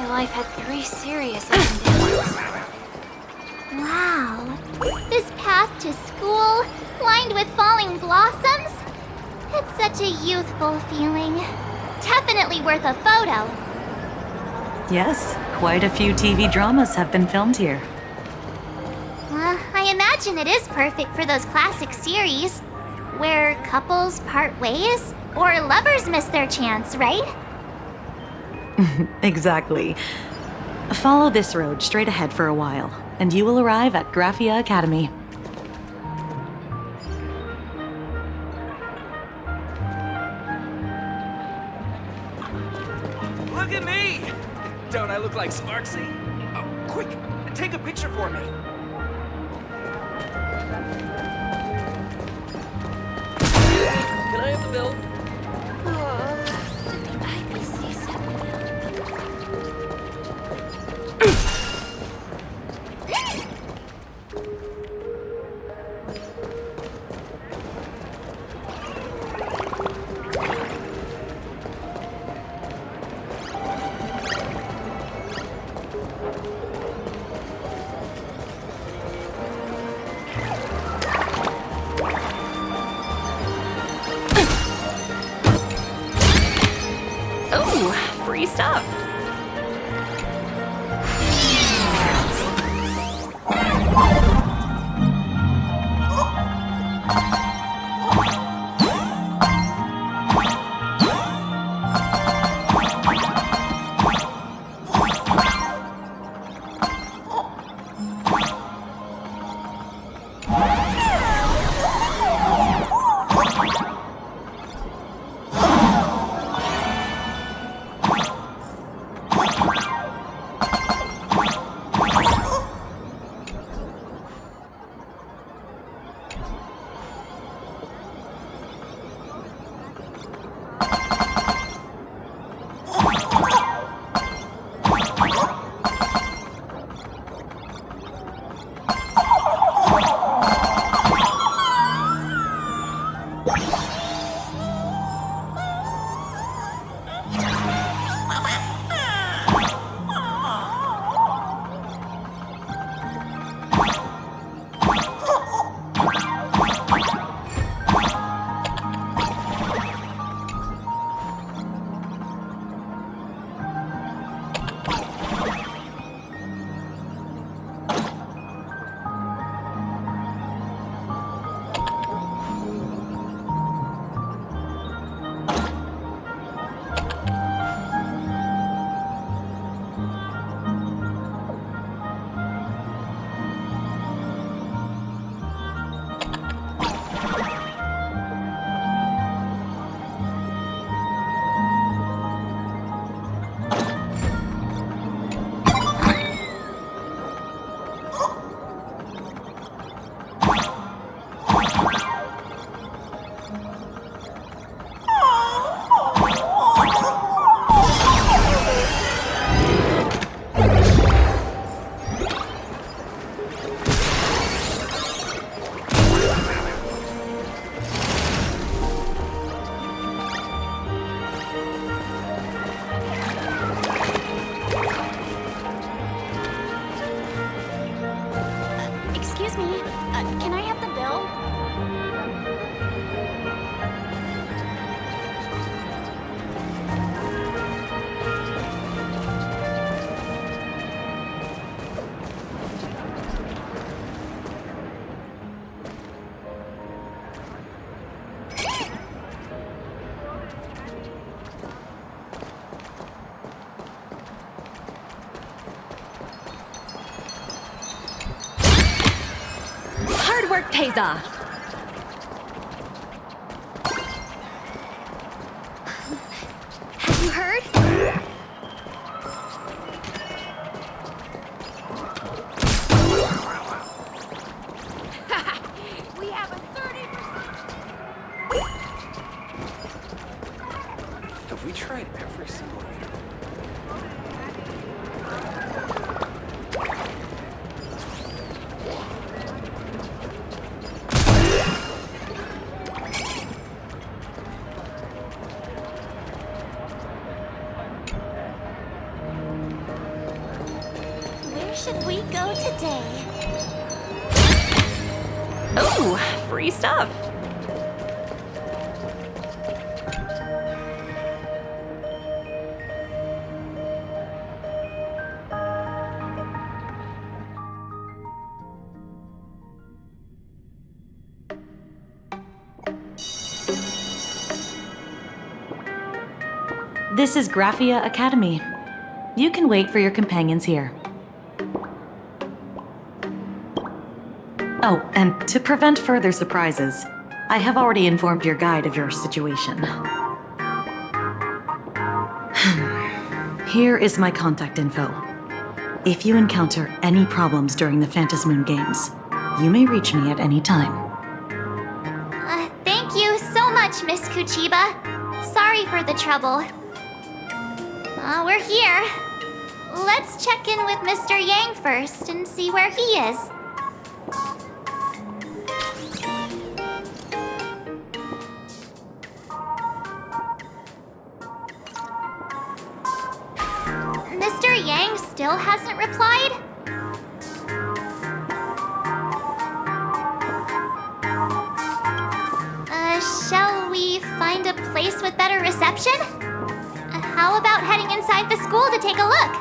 Life had 3 serious accidents. Wow. This path to school, lined with falling blossoms? It's such a youthful feeling. Definitely worth a photo. Yes, quite a few TV dramas have been filmed here. I imagine it is perfect for those classic series, where couples part ways, or lovers miss their chance, right? Exactly. Follow this road straight ahead for a while, and you will arrive at Graphia Academy. Look at me! Don't I look like Sparksy? Oh, quick, take a picture for me. Can I have the bill? Oh, free stuff. work pays off. Have you heard? We have a 30%. Have we tried every single item? Where should we go today? Ooh, free stuff. This is Graphia Academy. You can wait for your companions here. Oh, and to prevent further surprises, I have already informed your guide of your situation. Here is my contact info. If you encounter any problems during the Phantasmoon Games, you may reach me at any time. Thank you so much, Miss Kuchiba. Sorry for the trouble. We're here. Let's check in with Mr. Yang first and see where he is. Mr. Yang still hasn't replied? Shall we find a place with better reception? How about heading inside the school to take a look?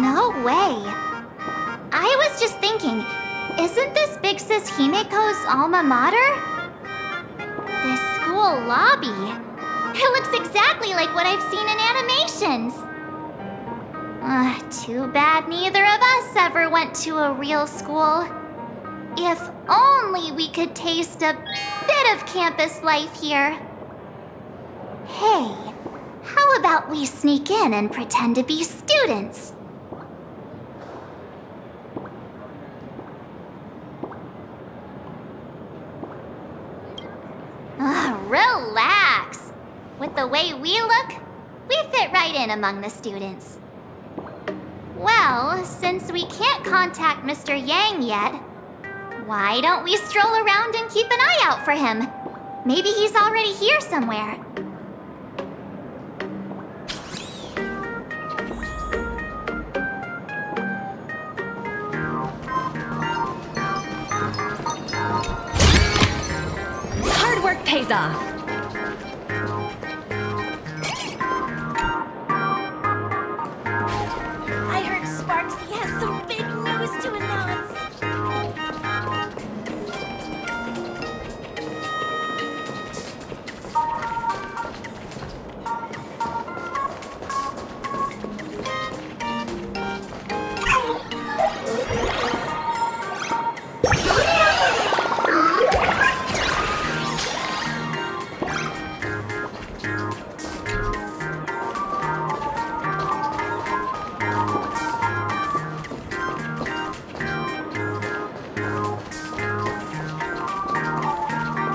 No way. I was just thinking, isn't this Big Sis Himiko's alma mater? This school lobby. It looks exactly like what I've seen in animations. Too bad neither of us ever went to a real school. If only we could taste a bit of campus life here. Hey, how about we sneak in and pretend to be students? Relax. With the way we look, we fit right in among the students. Well, since we can't contact Mr. Yang yet, why don't we stroll around and keep an eye out for him? Maybe he's already here somewhere. Hard work pays off. I heard Sparksy has some big news to announce.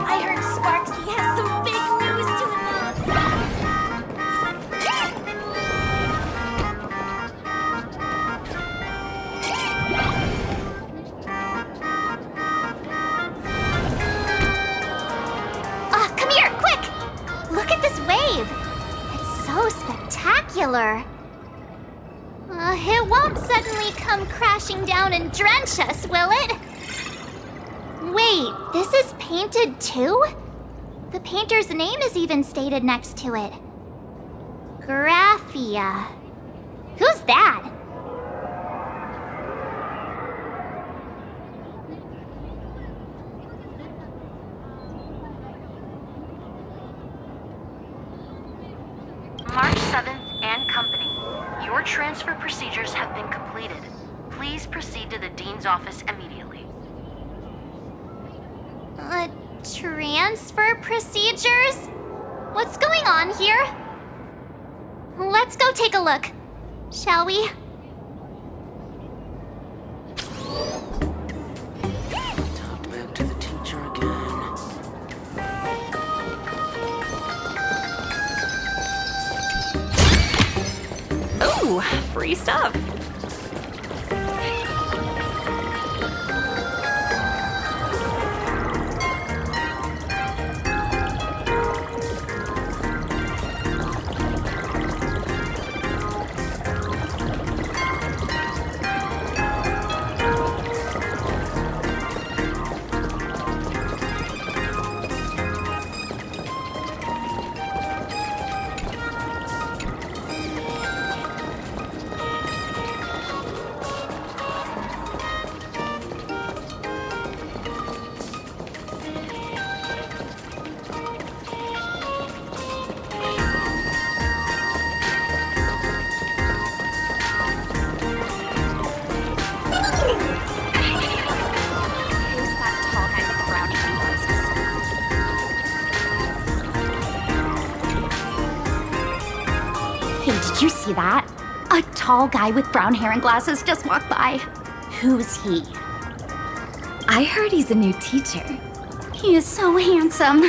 I heard Sparksy has some big news to announce. Come here, quick! Look at this wave. It's so spectacular. It won't suddenly come crashing down and drench us, will it? Wait, this is painted too? The painter's name is even stated next to it. Graphia. Who's that? March 7th and Company. Your transfer procedures have been completed. Please proceed to the Dean's office immediately. Transfer procedures? What's going on here? Let's go take a look, shall we? Talk back to the teacher again. Ooh, free stuff. Who's that tall guy with the brown hair and glasses? Hey, did you see that? A tall guy with brown hair and glasses just walked by. Who's he? I heard he's a new teacher. He is so handsome.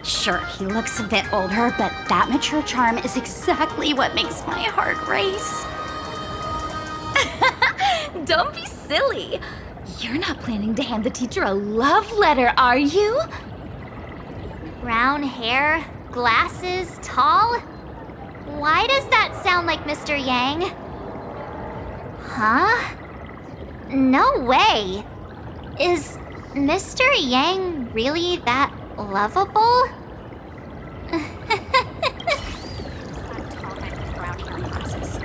Sure, he looks a bit older, but that mature charm is exactly what makes my heart race. Don't be silly. You're not planning to hand the teacher a love letter, are you? Brown hair, glasses, tall? Why does that sound like Mr. Yang? Huh? No way. Is Mr. Yang really that lovable? That tall guy with brown hair and glasses.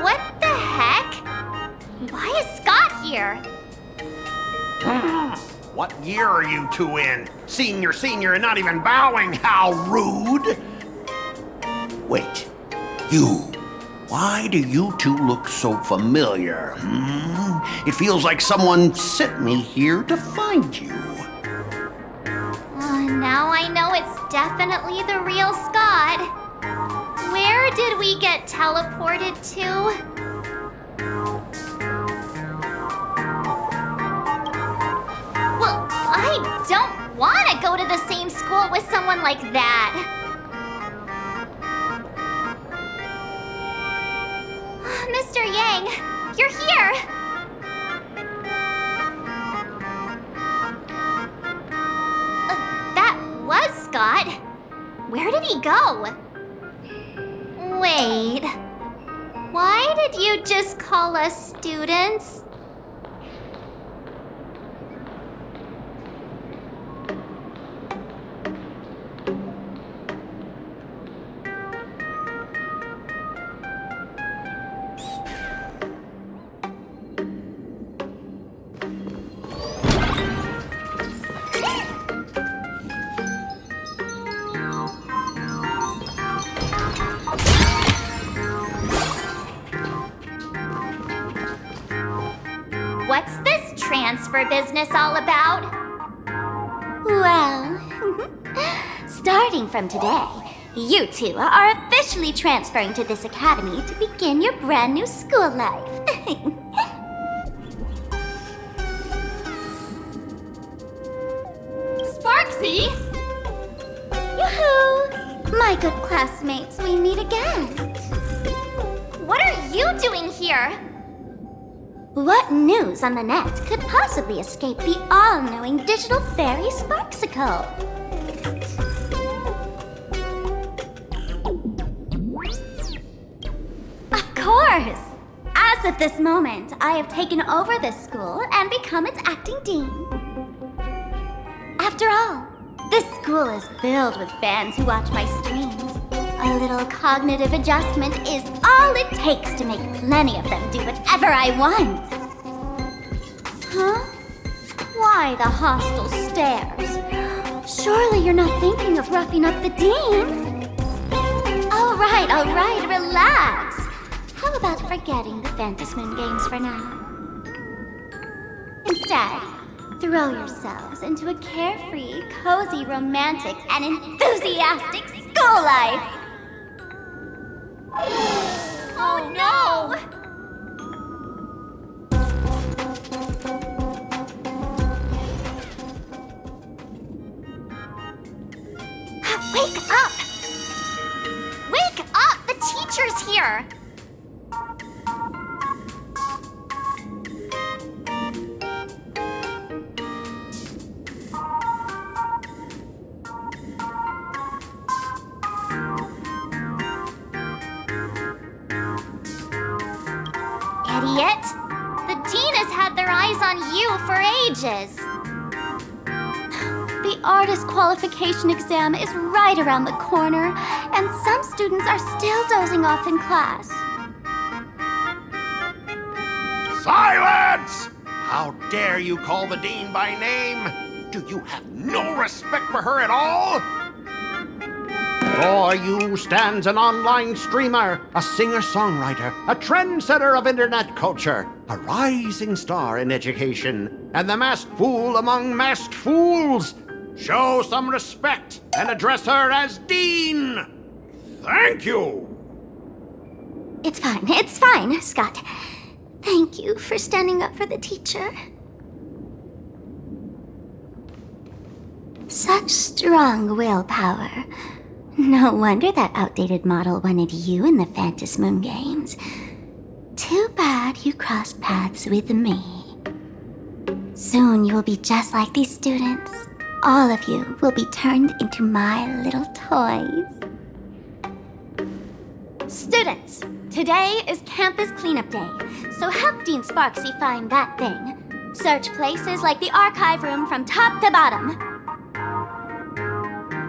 What the heck? Why is Scott here? What year are you two in? Senior, and not even bowing. How rude! Wait, you. Why do you two look so familiar? It feels like someone sent me here to find you. Now I know it's definitely the real Scott. Where did we get teleported to? Well, I don't want to go to the same school with someone like that. Mr. Yang, you're here. That was Scott. Where did he go? Wait. Why did you just call us students? What's this transfer business all about? Well, starting from today, you two are officially transferring to this academy to begin your brand new school life. Sparksy! Yoo-hoo! My good classmates, we meet again. What are you doing here? What news on the net could possibly escape the all-knowing digital fairy Sparksicle? Of course! As of this moment, I have taken over this school and become its acting dean. After all, this school is filled with fans who watch my streams. A little cognitive adjustment is all it takes to make plenty of them do whatever I want. Huh? Why the hostile stares? Surely you're not thinking of roughing up the dean? All right, relax. How about forgetting the Fantasmoon games for now? Instead, throw yourselves into a carefree, cozy, romantic, and enthusiastic school life! Oh no! Wake up! Wake up! The teacher's here! Idiot! The dean has had their eyes on you for ages. The artist qualification exam is right around the corner, and some students are still dozing off in class. Silence! How dare you call the dean by name? Do you have no respect for her at all? Before you stands an online streamer, a singer-songwriter, a trendsetter of internet culture, a rising star in education, and the masked fool among masked fools. Show some respect and address her as Dean. Thank you. It's fine, Scott. Thank you for standing up for the teacher. Such strong willpower. No wonder that outdated model wanted you in the Fantasmoon games. Too bad you crossed paths with me. Soon you will be just like these students. All of you will be turned into my little toys. Students, today is campus cleanup day, so help Dean Sparksy find that thing. Search places like the archive room from top to bottom.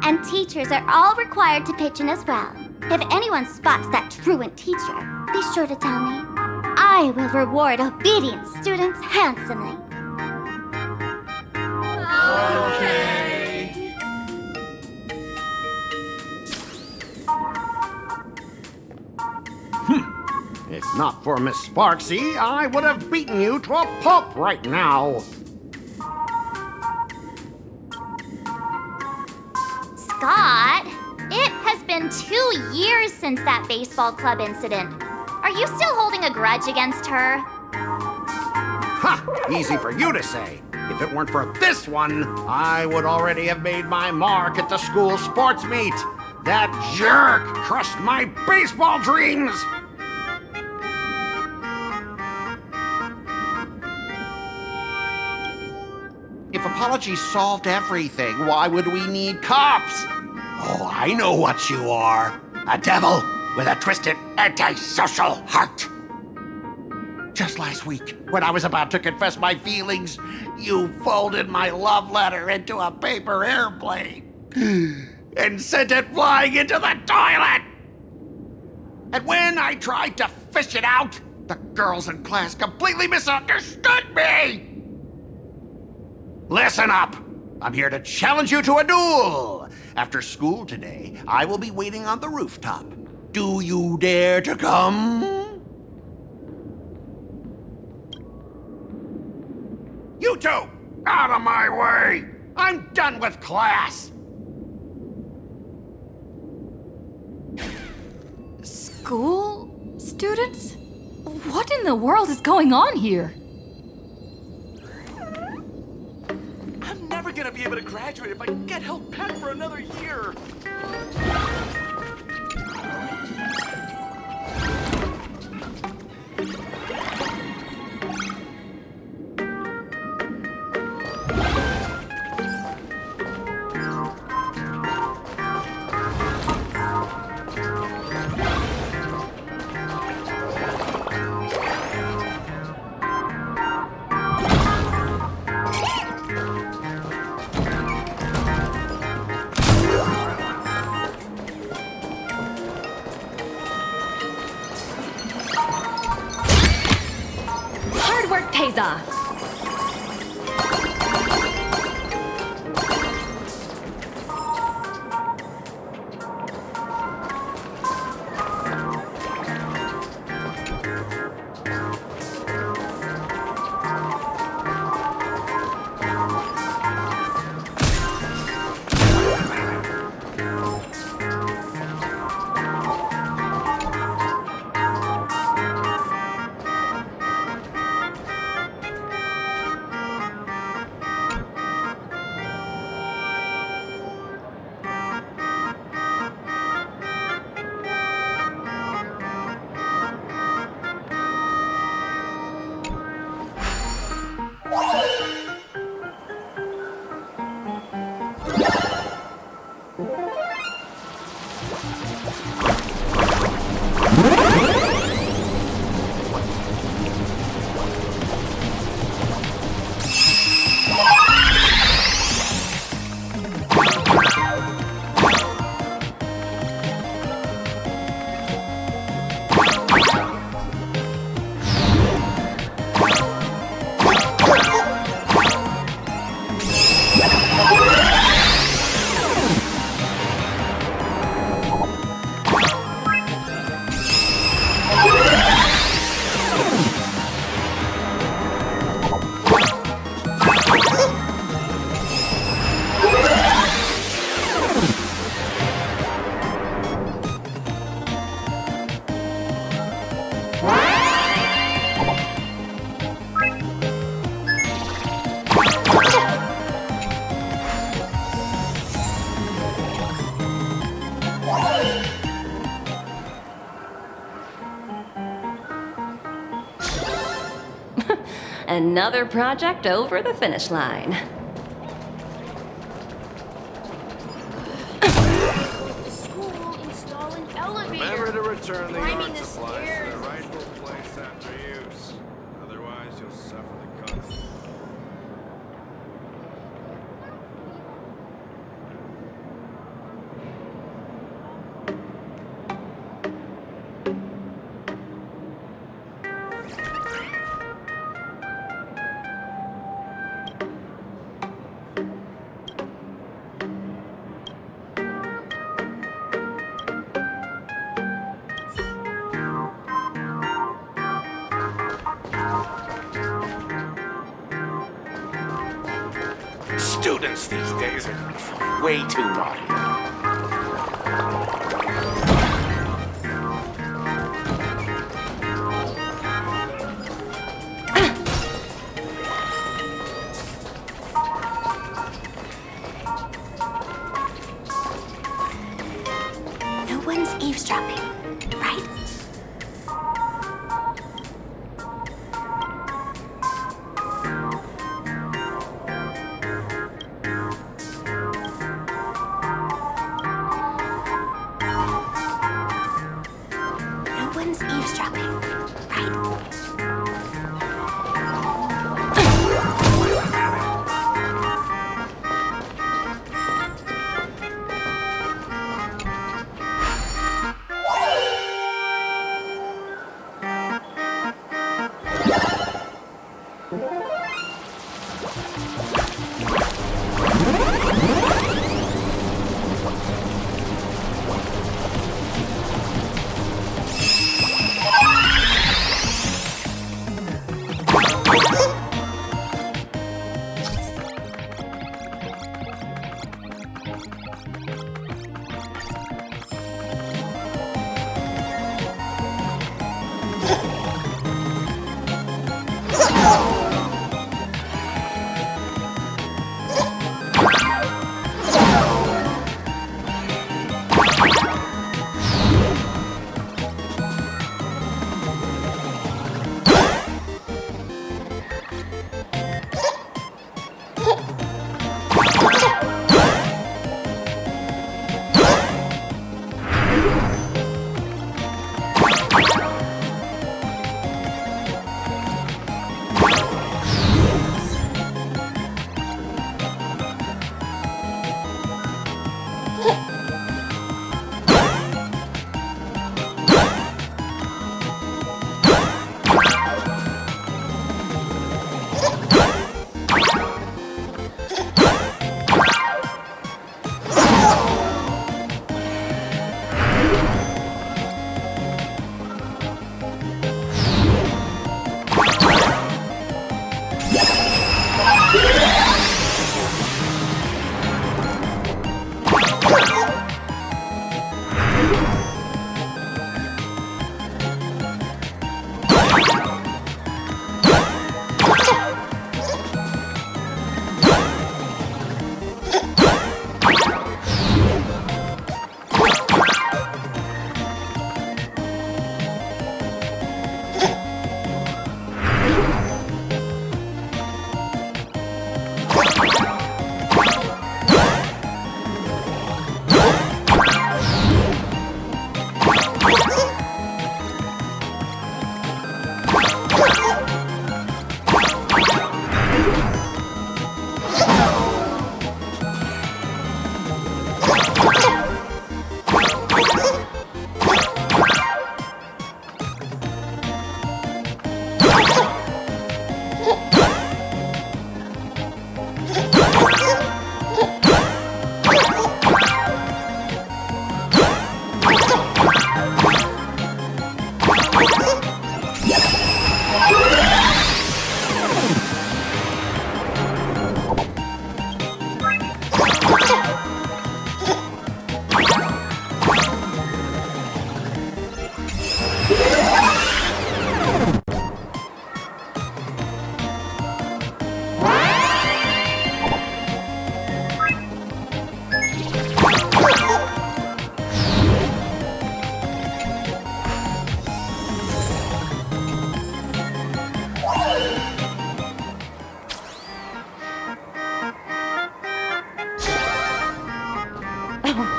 And teachers are all required to pitch in as well. If anyone spots that truant teacher, be sure to tell me. I will reward obedient students handsomely. Okay. If not for Miss Sparksy, I would have beaten you to a pulp right now. Scott, it has been 2 years since that baseball club incident. Are you still holding a grudge against her? Ha! Easy for you to say. If it weren't for this one, I would already have made my mark at the school sports meet. That jerk crushed my baseball dreams! If apologies solved everything, why would we need cops? Oh, I know what you are. A devil with a twisted, antisocial heart. Just last week, when I was about to confess my feelings, you folded my love letter into a paper airplane and sent it flying into the toilet. And when I tried to fish it out, the girls in class completely misunderstood me. Listen up. I'm here to challenge you to a duel. After school today, I will be waiting on the rooftop. Do you dare to come? You two, out of my way! I'm done with class! School students? What in the world is going on here? I'm never gonna be able to graduate if I get held back for another year. work pays off. Another project over the finish line. Remember to return the art supplies to their rightful place after use. Otherwise, you'll suffer the consequences. Students these days are way too naughty. No one's eavesdropping, right? No one's eavesdropping, right?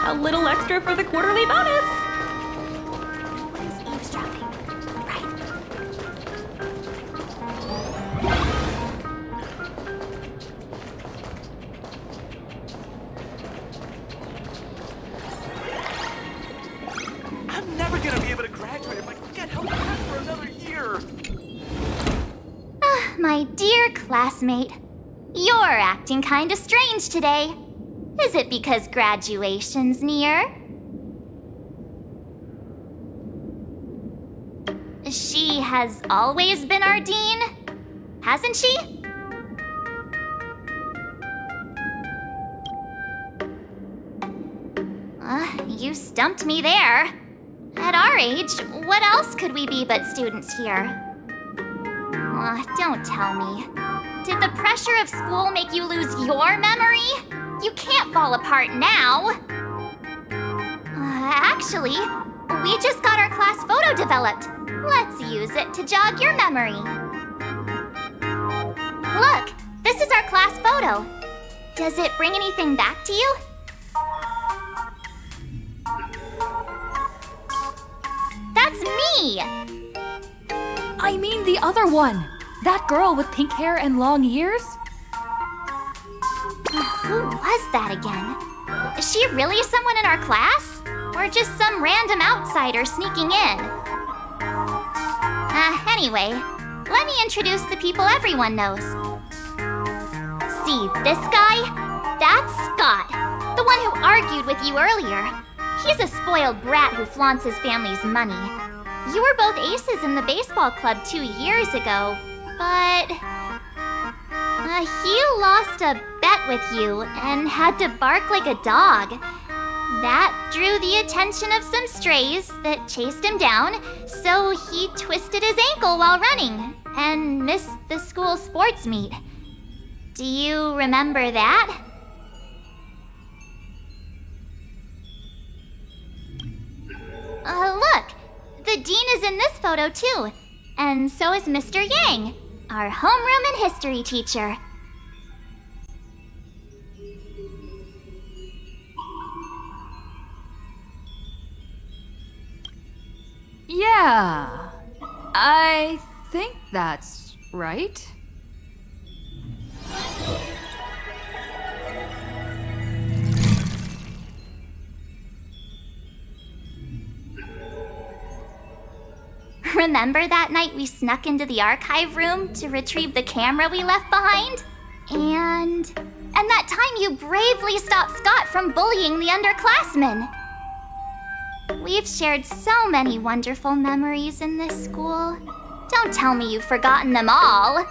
A little extra for the quarterly bonus. Nobody's eavesdropping, right? I'm never gonna be able to graduate if I get held back for another year. My dear classmate, you're acting kinda strange today. Is it because graduation's near? She has always been our dean, hasn't she? You stumped me there. At our age, what else could we be but students here? Don't tell me. Did the pressure of school make you lose your memory? You can't fall apart now. Actually, we just got our class photo developed. Let's use it to jog your memory. Look, this is our class photo. Does it bring anything back to you? That's me! I mean the other one. That girl with pink hair and long ears? Who was that again? Is she really someone in our class? Or just some random outsider sneaking in? Anyway, let me introduce the people everyone knows. See this guy? That's Scott, the one who argued with you earlier. He's a spoiled brat who flaunts his family's money. You were both aces in the baseball club 2 years ago, but he lost a bet with you and had to bark like a dog. That drew the attention of some strays that chased him down, so he twisted his ankle while running and missed the school sports meet. Do you remember that? Look! The dean is in this photo too, and so is Mr. Yang, our homeroom and history teacher. Yeah, I think that's right. Remember that night we snuck into the archive room to retrieve the camera we left behind? And that time you bravely stopped Scott from bullying the underclassmen. We've shared so many wonderful memories in this school. Don't tell me you've forgotten them all.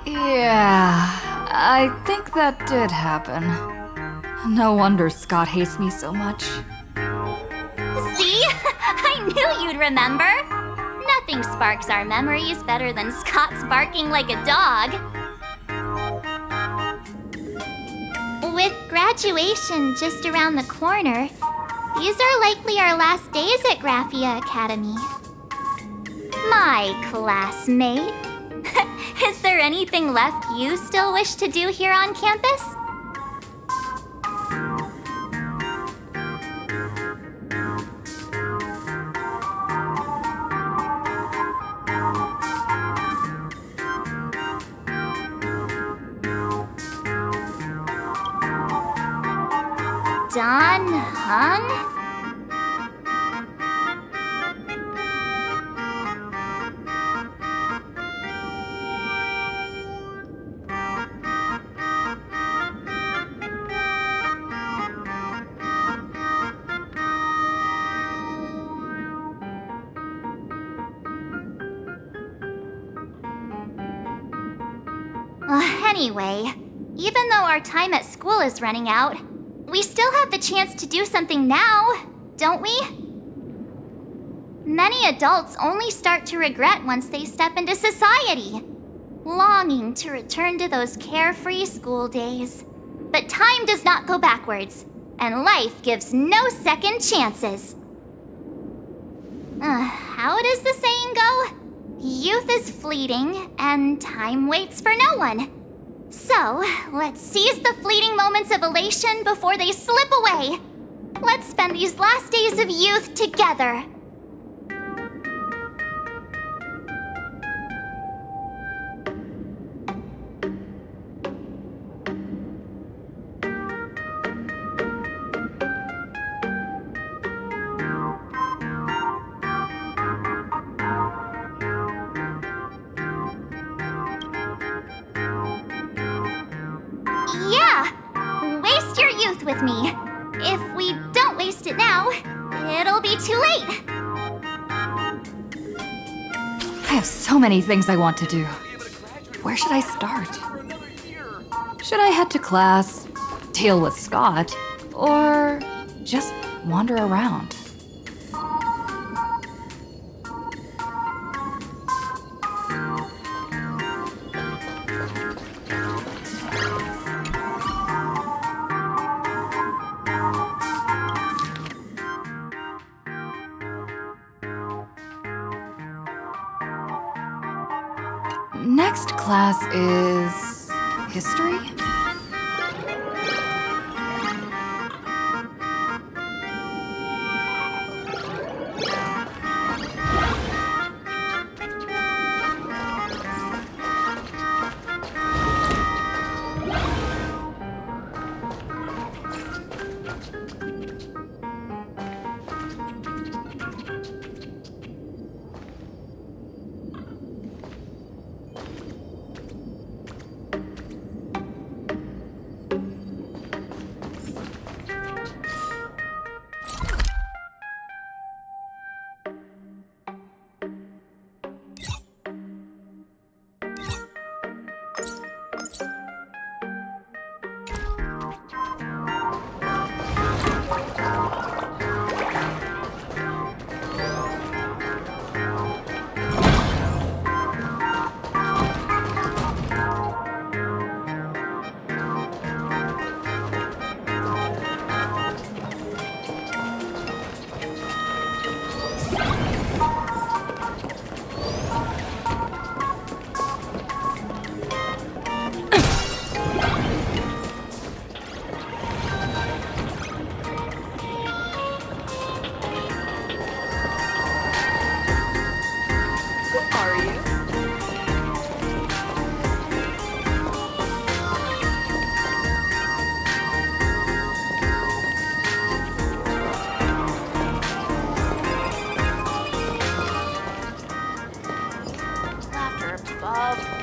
Yeah, I think that did happen. No wonder Scott hates me so much. See? I knew you'd remember. Nothing sparks our memories better than Scott's barking like a dog. With graduation just around the corner, these are likely our last days at Graphia Academy. My classmate. Is there anything left you still wish to do here on campus? Done hung? Anyway, even though our time at school is running out, we still have the chance to do something now, don't we? Many adults only start to regret once they step into society, longing to return to those carefree school days. But time does not go backwards, and life gives no second chances. How does the saying go? Youth is fleeting, and time waits for no one. So, let's seize the fleeting moments of elation before they slip away. Let's spend these last days of youth together. Yeah! Waste your youth with me. If we don't waste it now, it'll be too late. I have so many things I want to do. Where should I start? Should I head to class, deal with Scott, or just wander around? Next class is history?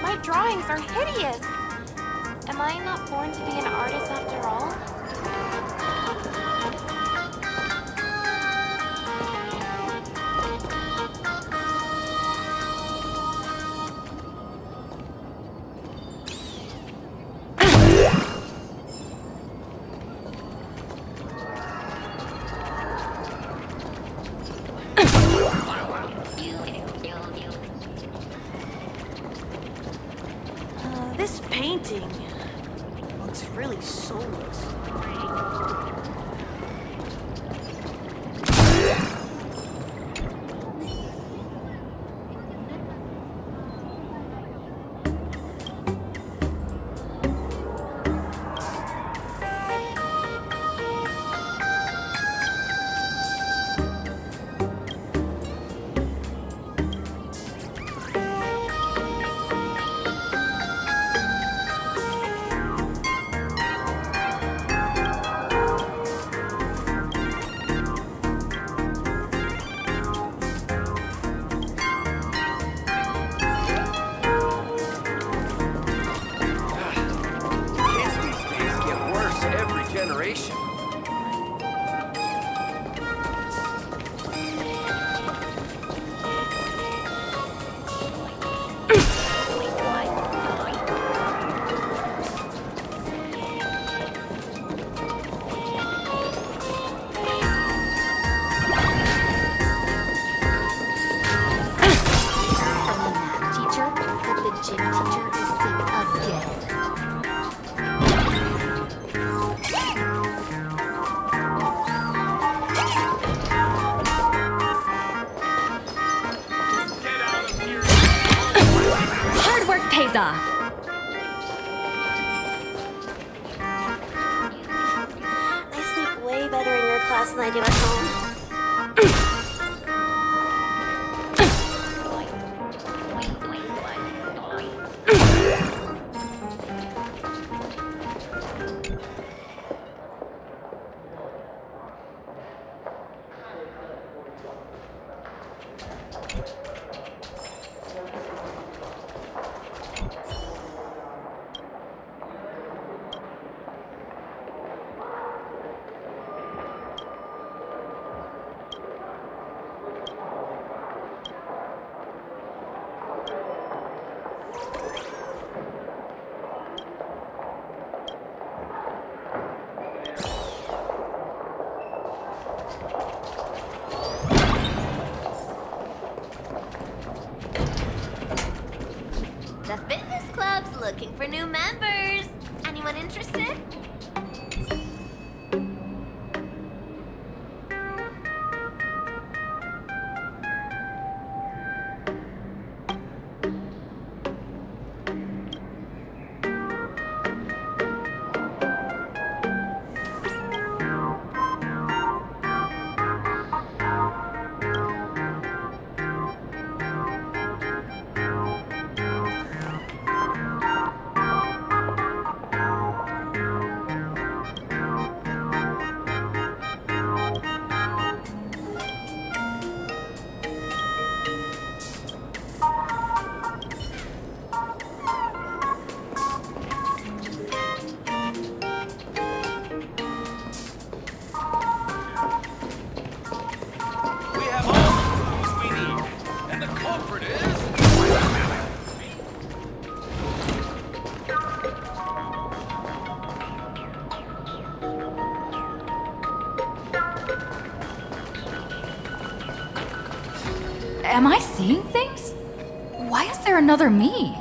My drawings are hideous. Am I not born to be an artist after all? This painting looks really soulless. Generation. Pays off. else than I do at home. The fitness club's looking for new members. Anyone interested? We have all the clues we need, and the culprit is... Am I seeing things? Why is there another me?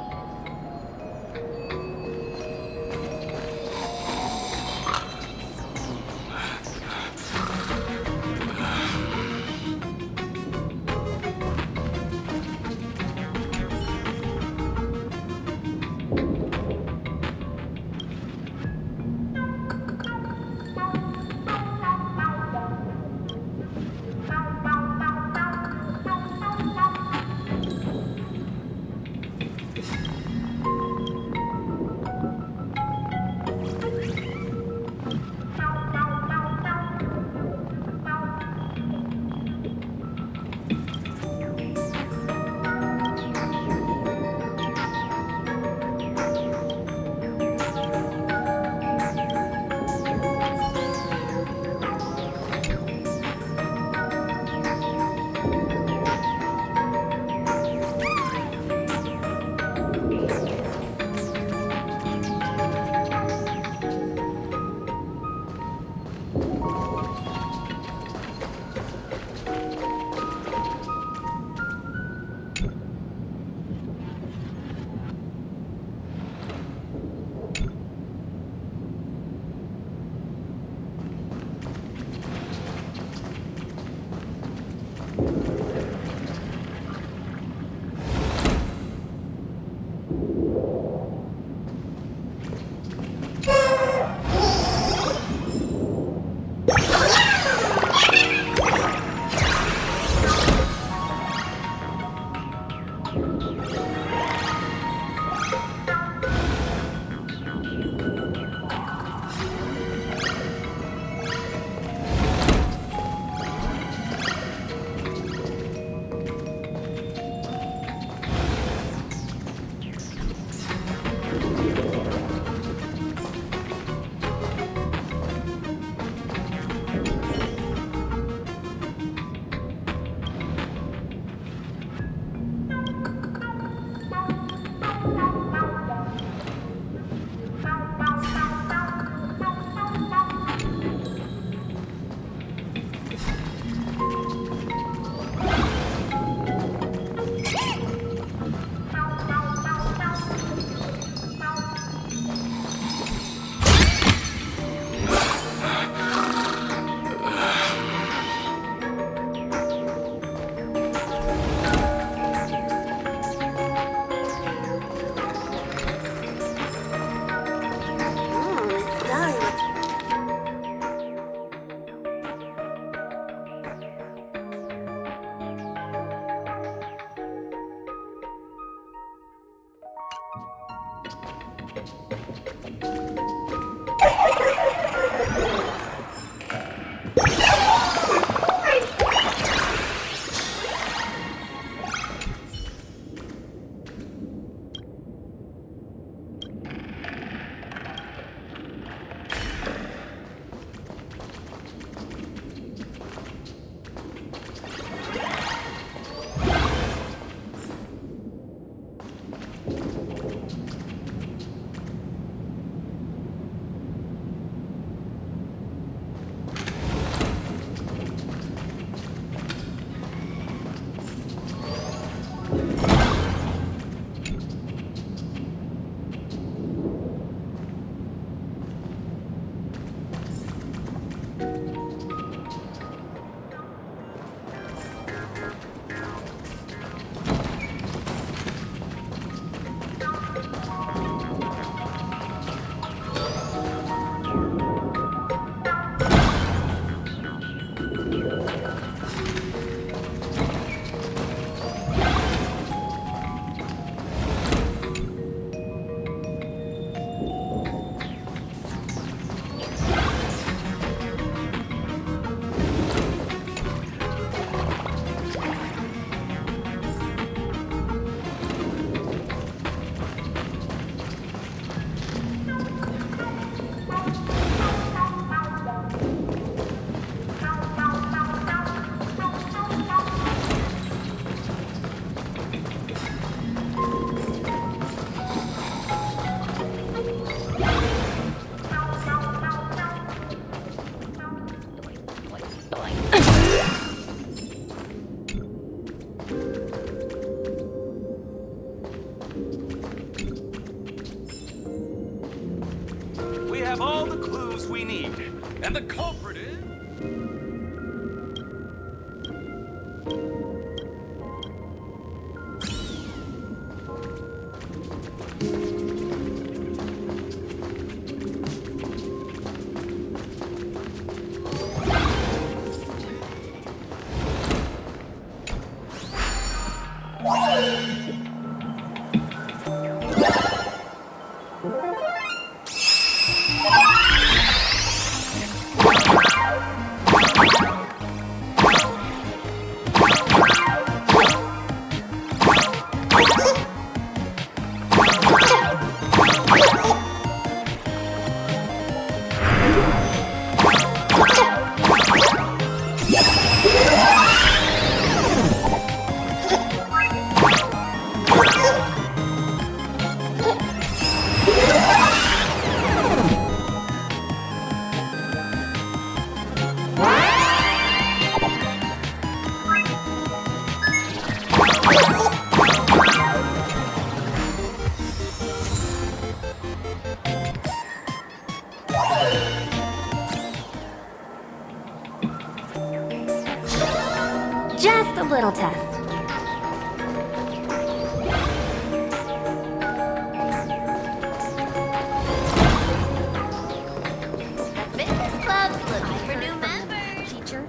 We have all the clues we need, and the culprit is... Just a little test. Fitness club's looking for new members. Teacher?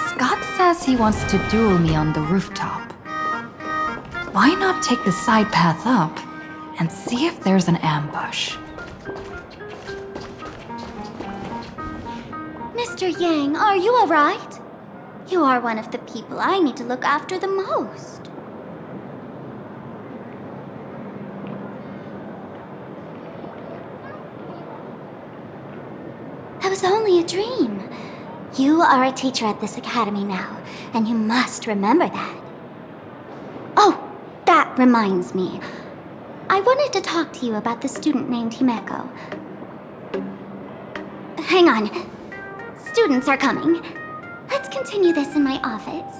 Scott says he wants to duel me on the rooftop. Why not take the side path up and see if there's an ambush? Mr. Yang, are you alright? You are one of the people I need to look after the most. That was only a dream. You are a teacher at this academy now, and you must remember that. Oh, that reminds me. I wanted to talk to you about the student named Himeko. Hang on. Students are coming. Let's continue this in my office.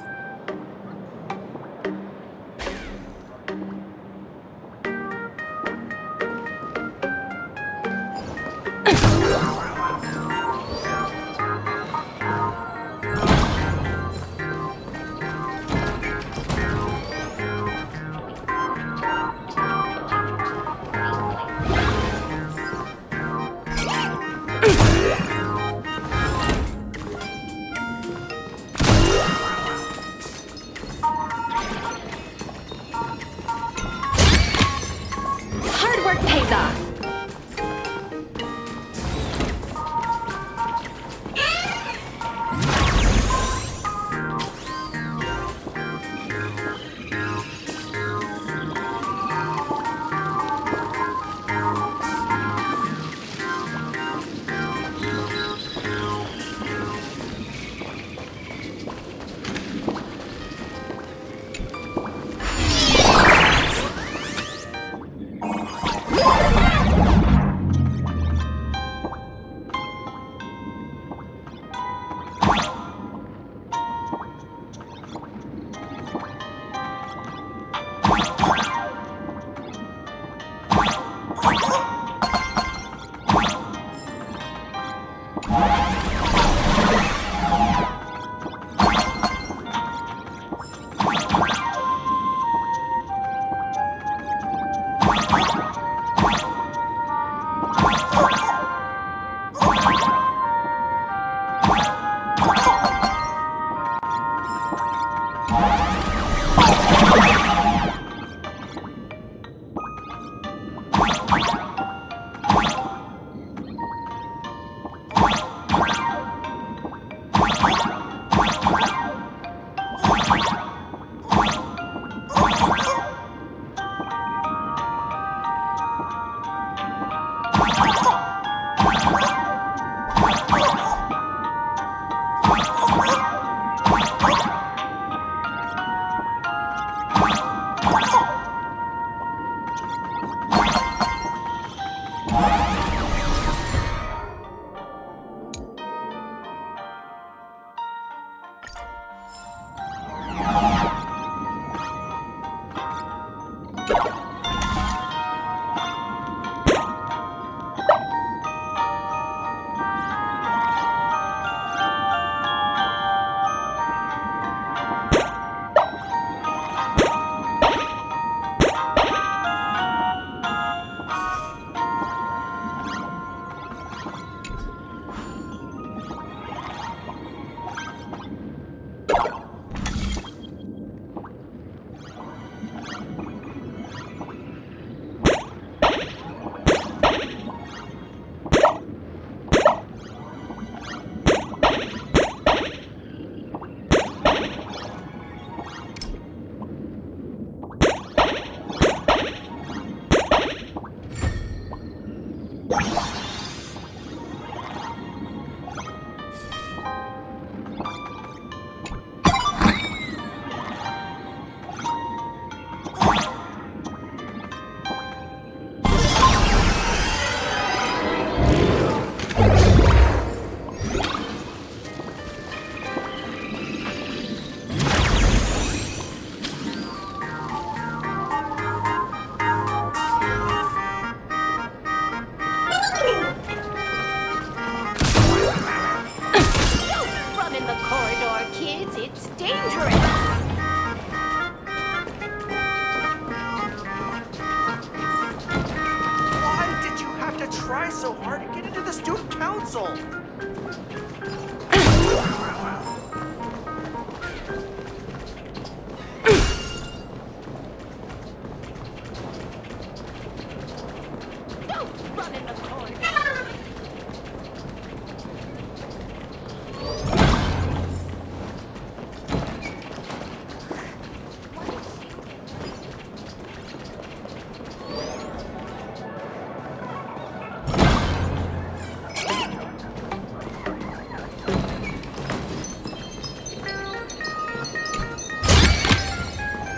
Hard work pays off. so hard to get into the student council? Don't run in the corner.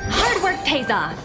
Hard work pays off.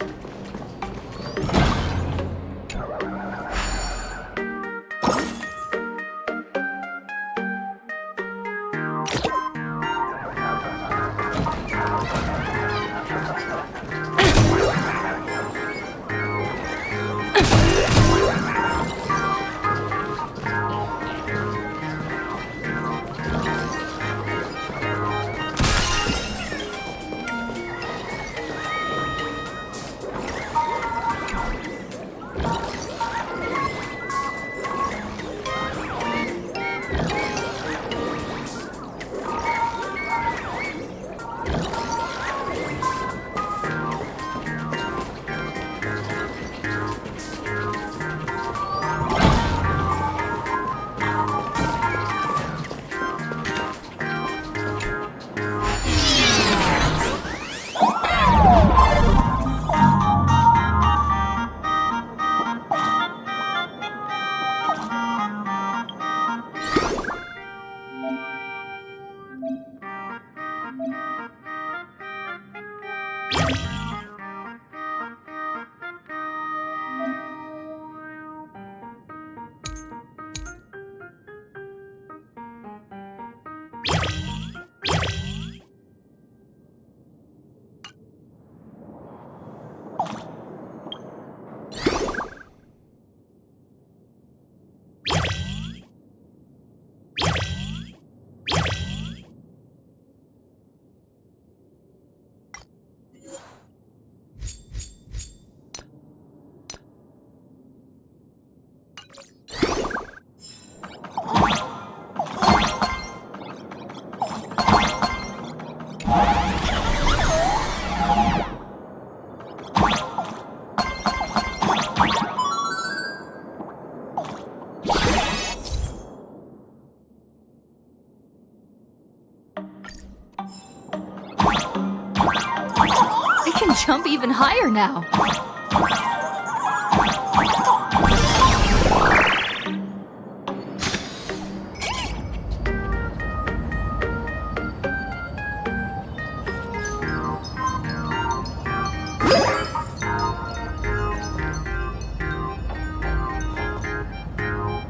can jump even higher now.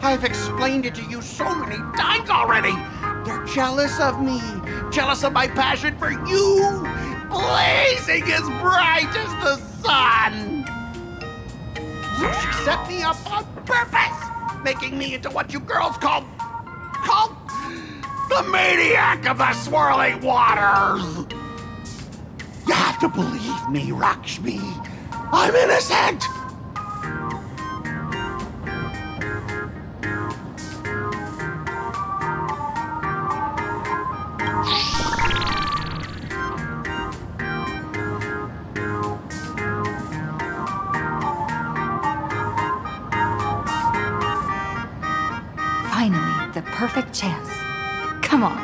I've explained it to you so many times already. You're jealous of me, jealous of my passion for you, blazing as bright as the sun. So she set me up on purpose, making me into what you girls call the maniac of the swirling waters. You have to believe me, Rakshmi. I'm innocent. Finally, the perfect chance. Come on,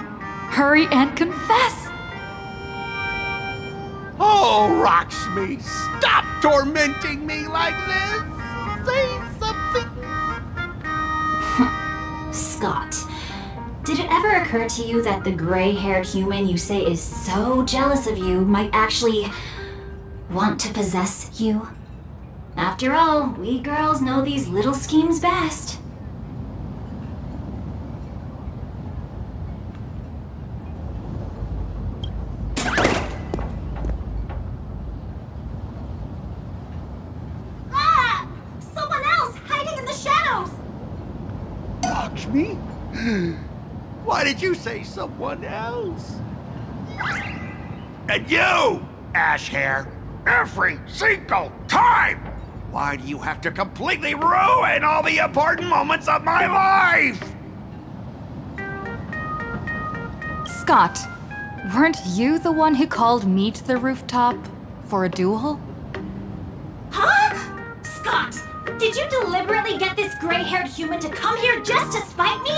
hurry and confess! Oh, Rakshmi, stop tormenting me like this! Say something! Scott, did it ever occur to you that the gray-haired human you say is so jealous of you might actually want to possess you? After all, we girls know these little schemes best. Lakshmi? Why did you say someone else? And you, ash hair, every single time! Why do you have to completely ruin all the important moments of my life? Scott, weren't you the one who called me to the rooftop for a duel? Huh? Scott, did you deliberately get this gray-haired human to come here just to spite me?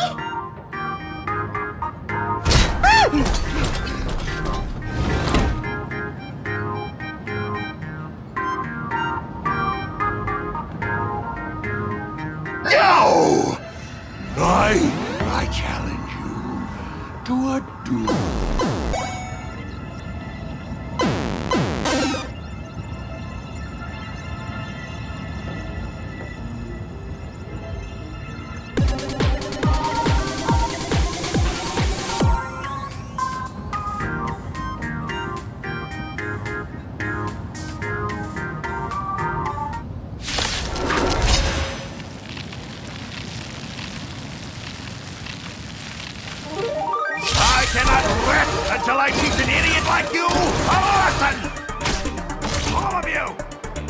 No! I challenge you to a duel. I cannot rest until I teach an idiot like you a lesson! All of you,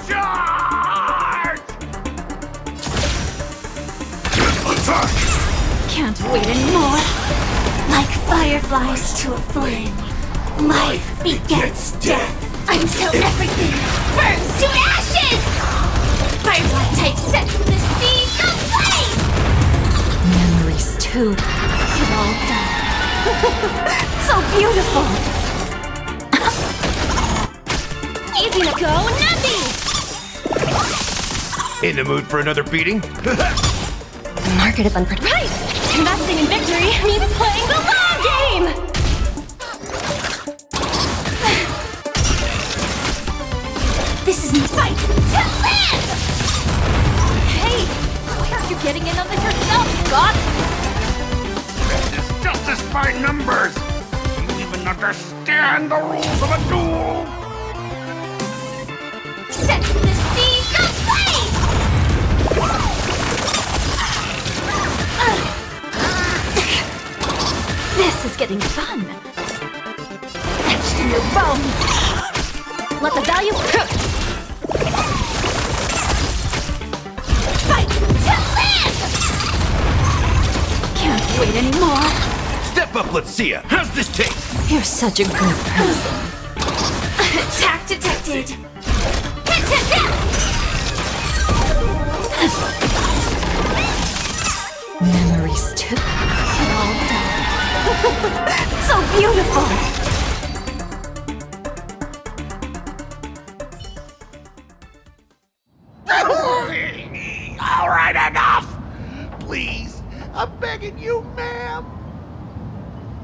charge! Attack! Can't wait anymore. Like fireflies to a flame, life begets death until everything burns to ashes! Firefly type set to the seas of flame! Memories too. It all dies. So beautiful! Easy to go, nothing! In the mood for another beating? The market is unpredictable. Right! Investing in victory means playing the long game! This is my fight to live! Hey, why aren't you getting in on this yourself, Scott? This is justice by numbers! Do you even understand the rules of a duel? Set to the seas of flame! This is getting fun. Etched in your bones. Let the value cook. Fight to live! Can't wait anymore. Step up, let's see ya. How's this taste? You're such a good person. Attack detected. Memories too. It all dies. So beautiful. I'm begging you, ma'am.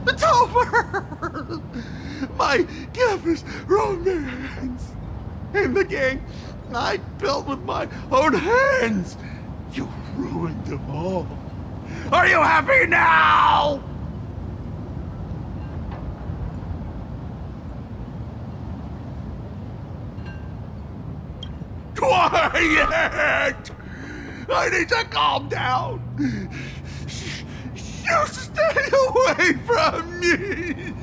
It's over! My campus romance and the gang I built with my own hands. You ruined them all. Are you happy now? Quiet! I need to calm down. You stay away from me!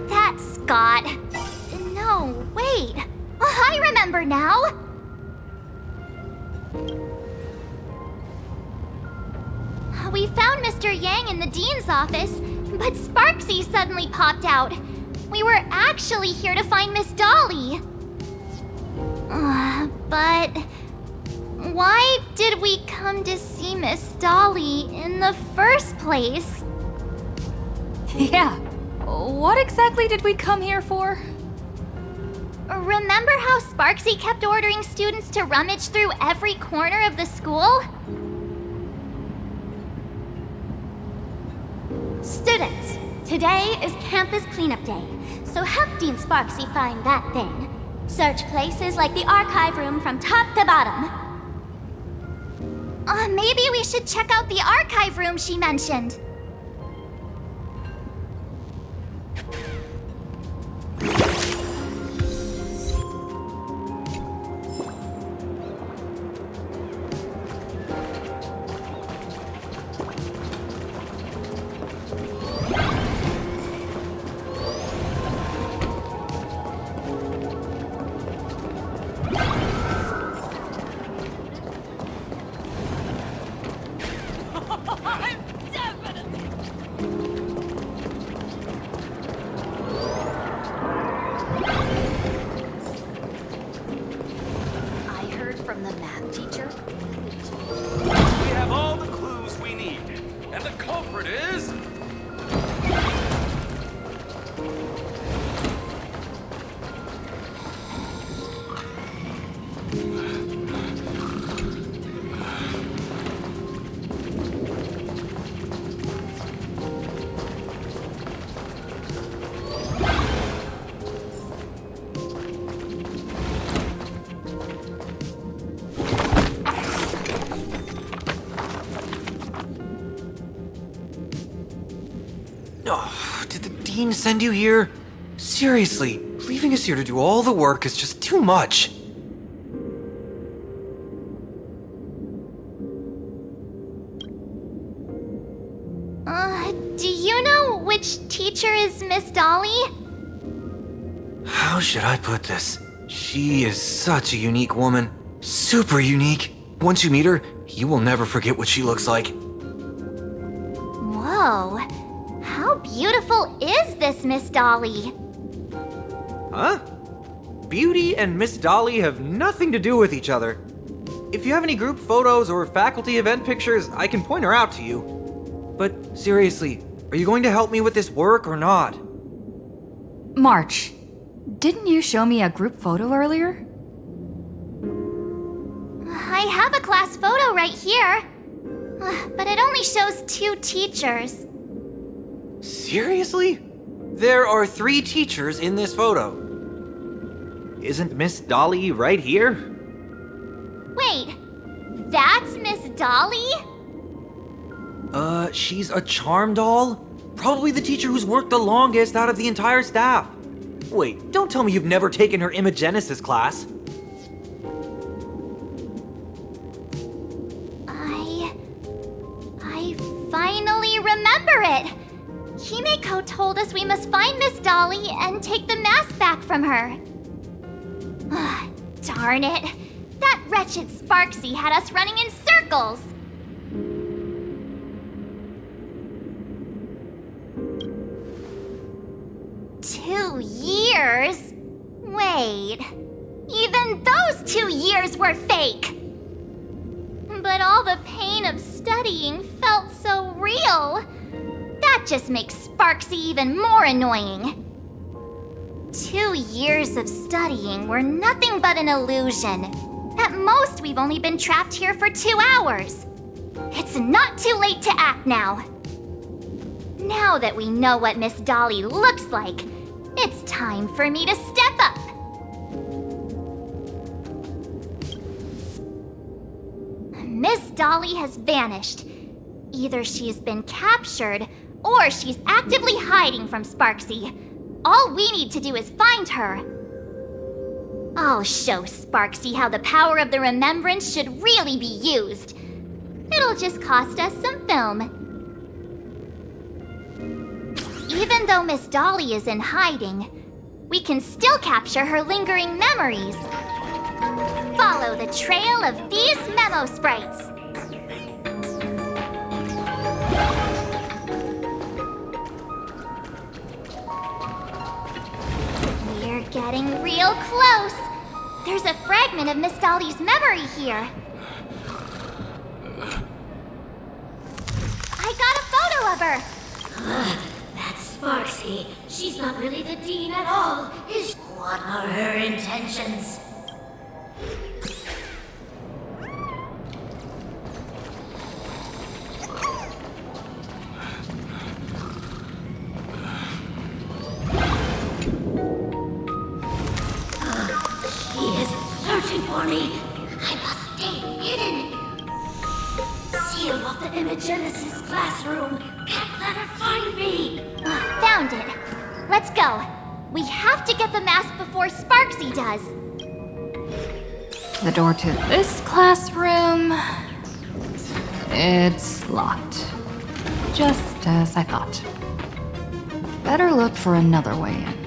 That's Scott. No, wait. I remember now. We found Mr. Yang in the dean's office, but Sparksy suddenly popped out. We were actually here to find Miss Dolly. But why did we come to see Miss Dolly in the first place? Yeah. What exactly did we come here for? Remember how Sparksy kept ordering students to rummage through every corner of the school? Students, today is campus cleanup day, so help Dean Sparksy find that thing. Search places like the archive room from top to bottom. Maybe we should check out the archive room she mentioned. From the math teacher? We have all the clues we need, and the culprit is... Oh, did the dean send you here? Seriously, leaving us here to do all the work is just too much. Do you know which teacher is Miss Dolly? How should I put this? She is such a unique woman. Super unique. Once you meet her, you will never forget what she looks like. Whoa. How beautiful is this Miss Dolly? Huh? Beauty and Miss Dolly have nothing to do with each other. if you have any group photos or faculty event pictures, I can point her out to you. But seriously, are you going to help me with this work or not? March, didn't you show me a group photo earlier? I have a class photo right here. But it only shows 2 teachers. Seriously? There are 3 teachers in this photo. Isn't Miss Dolly right here? Wait, that's Miss Dolly? She's a charm doll? Probably the teacher who's worked the longest out of the entire staff. Wait, don't tell me you've never taken her Imagenesis class. I finally remember it! Himeko told us we must find Miss Dolly and take the mask back from her. Darn it! That wretched Sparksy had us running in circles! "2 years? Wait, even those 2 years were fake! But all the pain of studying felt so real. That just makes Sparksy even more annoying. 2 years of studying were nothing but an illusion. At most, we've only been trapped here for 2 hours. It's not too late to act now. Now that we know what Miss Dolly looks like, it's time for me to step up. Miss Dolly has vanished. Either she's been captured, or she's actively hiding from Sparksy. All we need to do is find her. I'll show Sparksy how the power of the remembrance should really be used. It'll just cost us some film. Even though Miss Dolly is in hiding, we can still capture her lingering memories. Follow the trail of these memo sprites. We're getting real close. There's a fragment of Miss Dolly's memory here. I got a photo of her. That's Sparksy. She's not really the dean at all. What are her intentions? She is searching for me. I must stay hidden. Seal off the Imagenesis classroom. Can't let her find me. Found it. Let's go. We have to get the mask before Sparksy does. The door to this classroom... it's locked. Just as I thought. Better look for another way in.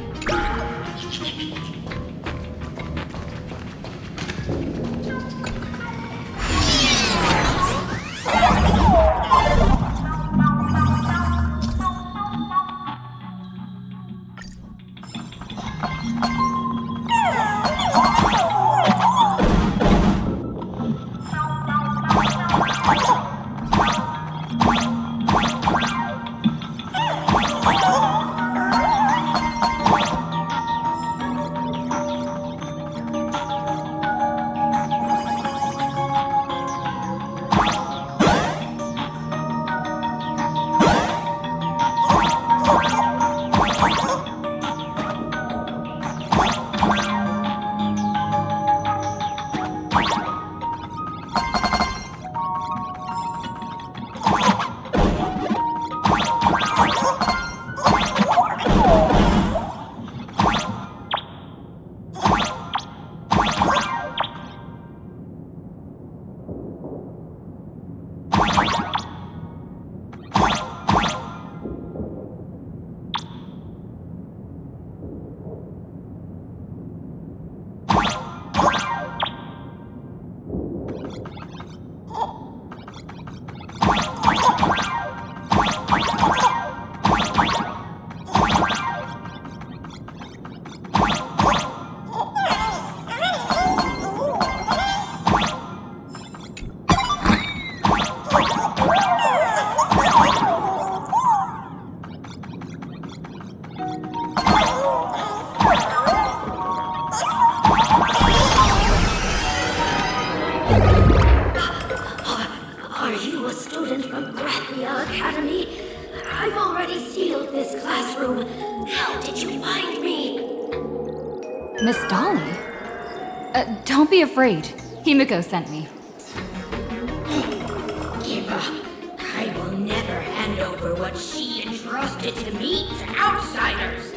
Planarcadia Academy. I've already sealed this classroom. How did you find me? Miss Dolly? Don't be afraid. Himiko sent me. Give up. I will never hand over what she entrusted to me to outsiders.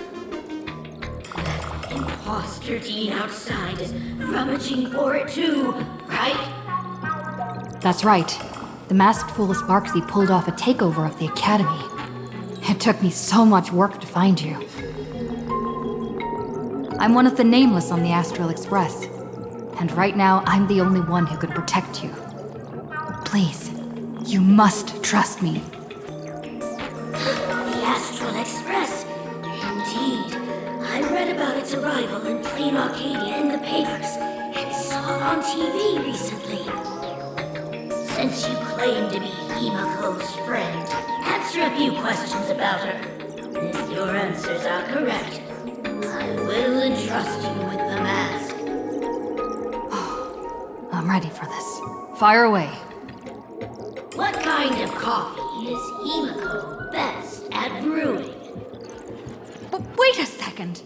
That imposter Dean outside is rummaging for it too, right? That's right. The masked fool Sparksy pulled off a takeover of the Academy. It took me so much work to find you. I'm one of the nameless on the Astral Express. And right now, I'm the only one who can protect you. Please, you must trust me. The Astral Express? Indeed. I read about its arrival in Planarcadia in the papers and saw it on TV recently. Since you claim to be Himiko's friend, answer a few questions about her. If your answers are correct, I will entrust you with the mask. I'm ready for this. Fire away. What kind of coffee is Himiko best at brewing? Wait a second.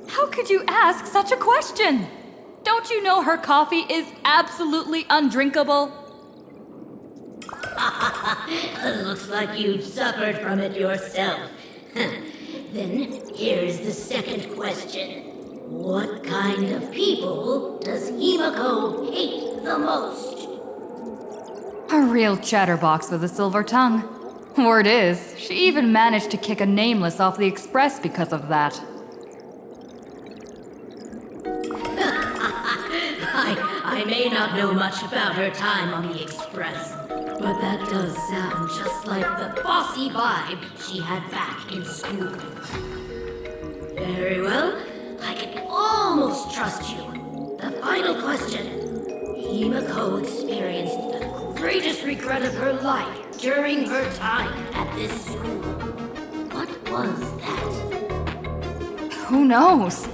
How could you ask such a question? Don't you know her coffee is absolutely undrinkable? Looks like you've suffered from it yourself. Then here's the second question. What kind of people does Himiko hate the most? A real chatterbox with a silver tongue. Word is, she even managed to kick a nameless off the express because of that. I may not know much about her time on the express, but that does sound just like the bossy vibe she had back in school. Very well. I can almost trust you. The final question. Himiko experienced the greatest regret of her life during her time at this school. What was that? Who knows?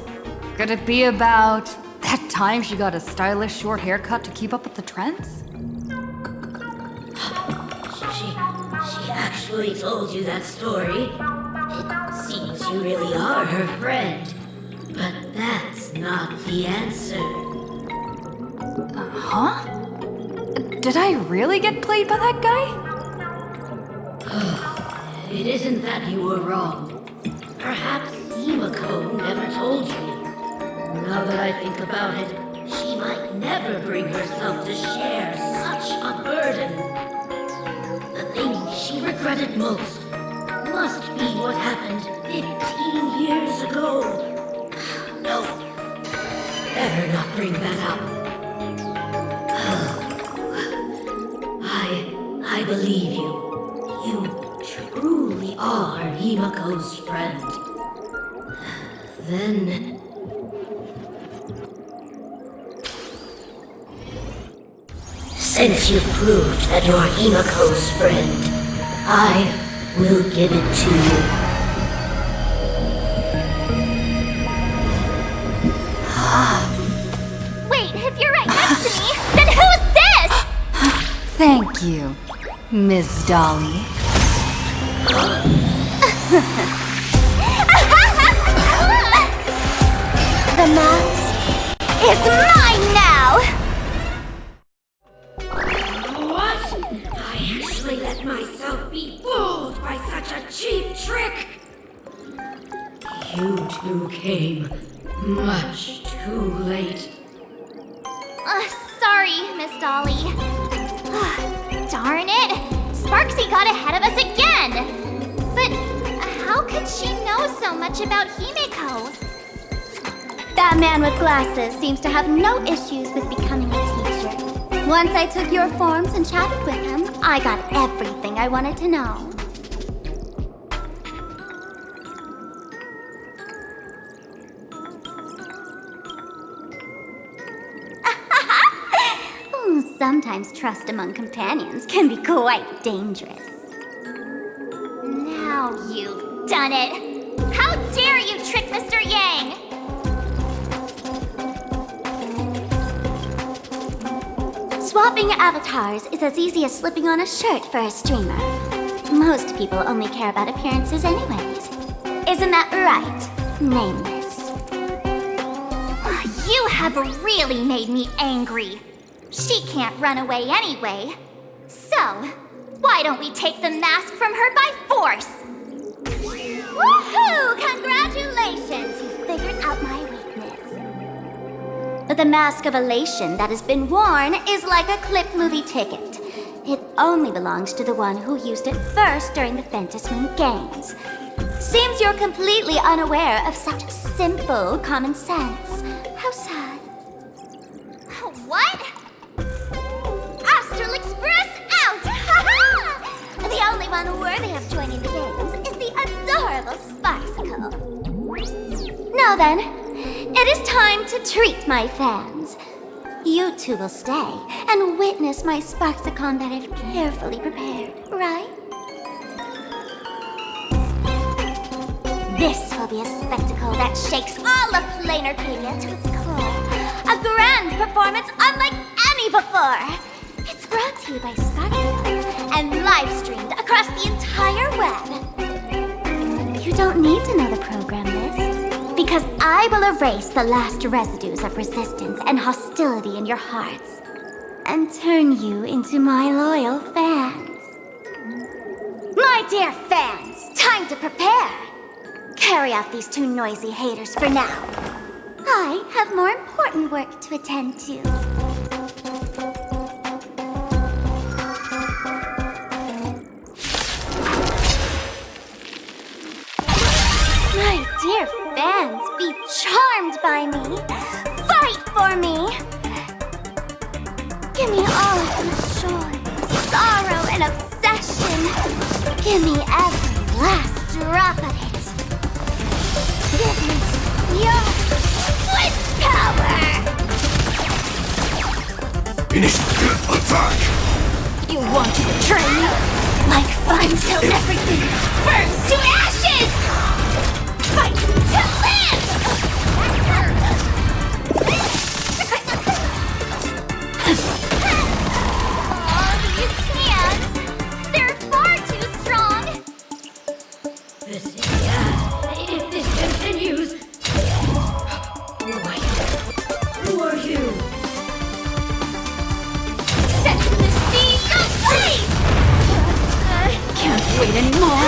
Could it be about that time she got a stylish short haircut to keep up with the trends? She actually told you that story. It seems you really are her friend. But that's not the answer. Huh? Did I really get played by that guy? It isn't that you were wrong. Perhaps Himiko never told you. Now that I think about it, she might never bring herself to share such a burden. The thing she regretted most must be what happened 15 years ago. No, better not bring that up. I believe you. You truly are Himiko's friend. Then... Since you've proved that you're Himiko's friend, I will give it to you. Wait, if you're right next to me, then who's this? Thank you, Miss Dolly. The mask is mine now! What? I actually let myself be fooled by such a cheap trick! You two came much too late. Sorry, Miss Dolly. Darn it! Sparksy got ahead of us again! But how could she know so much about Himiko? That man with glasses seems to have no issues with becoming a teacher. Once I took your forms and chatted with him, I got everything I wanted to know. Sometimes trust among companions can be quite dangerous. Now you've done it! How dare you trick Mr. Yang! Swapping avatars is as easy as slipping on a shirt for a streamer. Most people only care about appearances anyways. Isn't that right, Nameless? You have really made me angry. She can't run away anyway. So, why don't we take the mask from her by force? Woohoo! Congratulations! You figured out my weakness. The mask of elation that has been worn is like a clip movie ticket. It only belongs to the one who used it first during the Fantasmoon Games. Seems you're completely unaware of such simple common sense. How sad. What? Astral Express out! Ha-ha! The only one worthy of joining the games is the adorable Sparksicle. Now then, it is time to treat my fans. You two will stay and witness my Sparksicon that I've carefully prepared, right? This will be a spectacle that shakes all of Planarcadia to its core. A grand performance unlike any before. It's brought to you by Sparksicle and live-streamed across the entire web. You don't need to know the program list, because I will erase the last residues of resistance and hostility in your hearts and turn you into my loyal fans. My dear fans, time to prepare. Carry off these two noisy haters for now. I have more important work to attend to. My dear fans, be charmed by me. Fight for me. Give me all of your joy, sorrow, and obsession. Give me every last drop of it. Give me your wind power! Initiate attack! You want to betray me? Like fun till everything burns to ashes! Fight to live! All these hands, they're far too strong! This is bad. If this continues... Wait. Who are you? Set to the sea, go please! Can't wait anymore.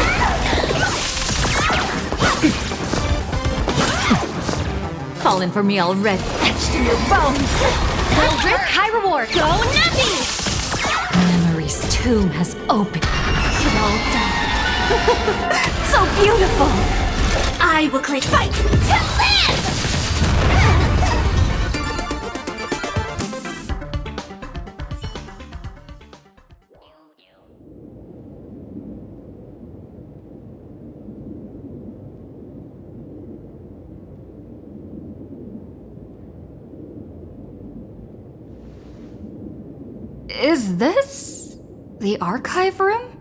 Fallen for me already. Etched in your bones. Low risk, high reward. Go Nappy! Memory's tomb has opened. Well done. So beautiful. I will click fight to live! Is this the archive room?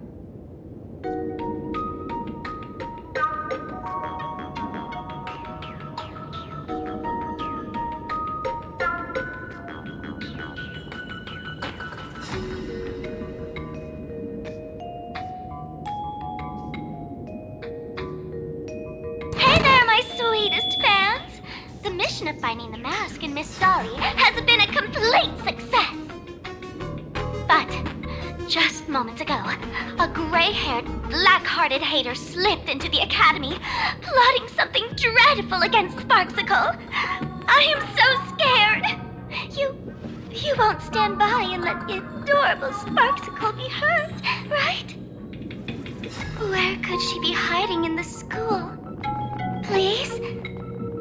Hey there, my sweetest fans! The mission of finding the mask in Miss Dolly has been a complete success! But just moments ago, a gray-haired, black-hearted hater slipped into the academy, plotting something dreadful against Sparksicle. I am so scared! You won't stand by and let the adorable Sparksicle be hurt, right? Where could she be hiding in the school? Please?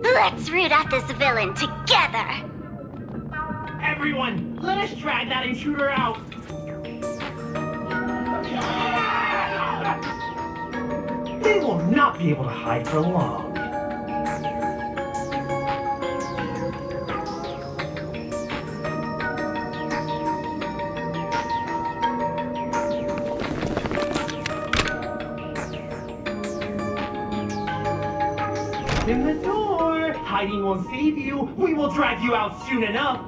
Let's root out this villain together! Everyone, let us drag that intruder out! They will not be able to hide for long. In the door! Hiding won't save you. We will drag you out soon enough.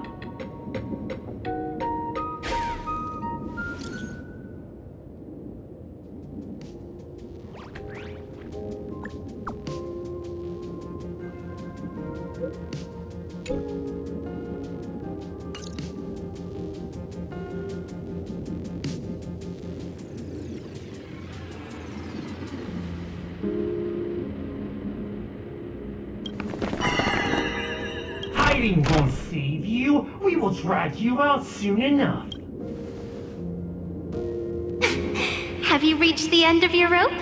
Hiding won't save you. We will drag you out soon enough. Have you reached the end of your rope?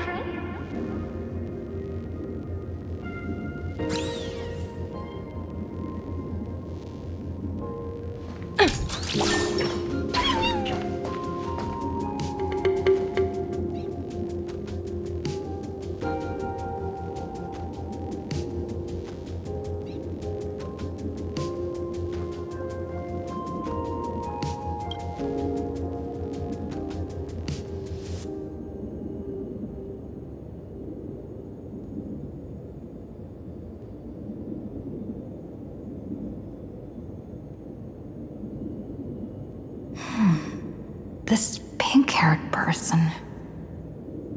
This pink-haired person.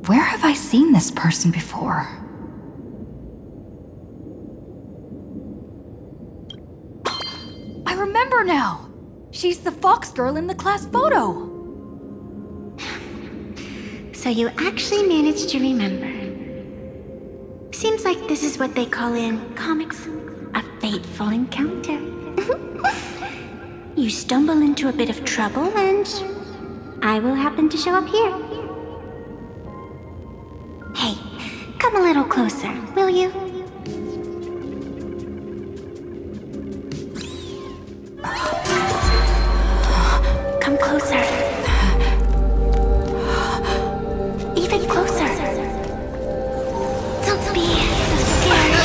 Where have I seen this person before? I remember now! She's the fox girl in the class photo! So you actually managed to remember. Seems like this is what they call in comics a fateful encounter. You stumble into a bit of trouble and I will happen to show up here. Hey, come a little closer, will you? Come closer. Even closer. Don't be so scared.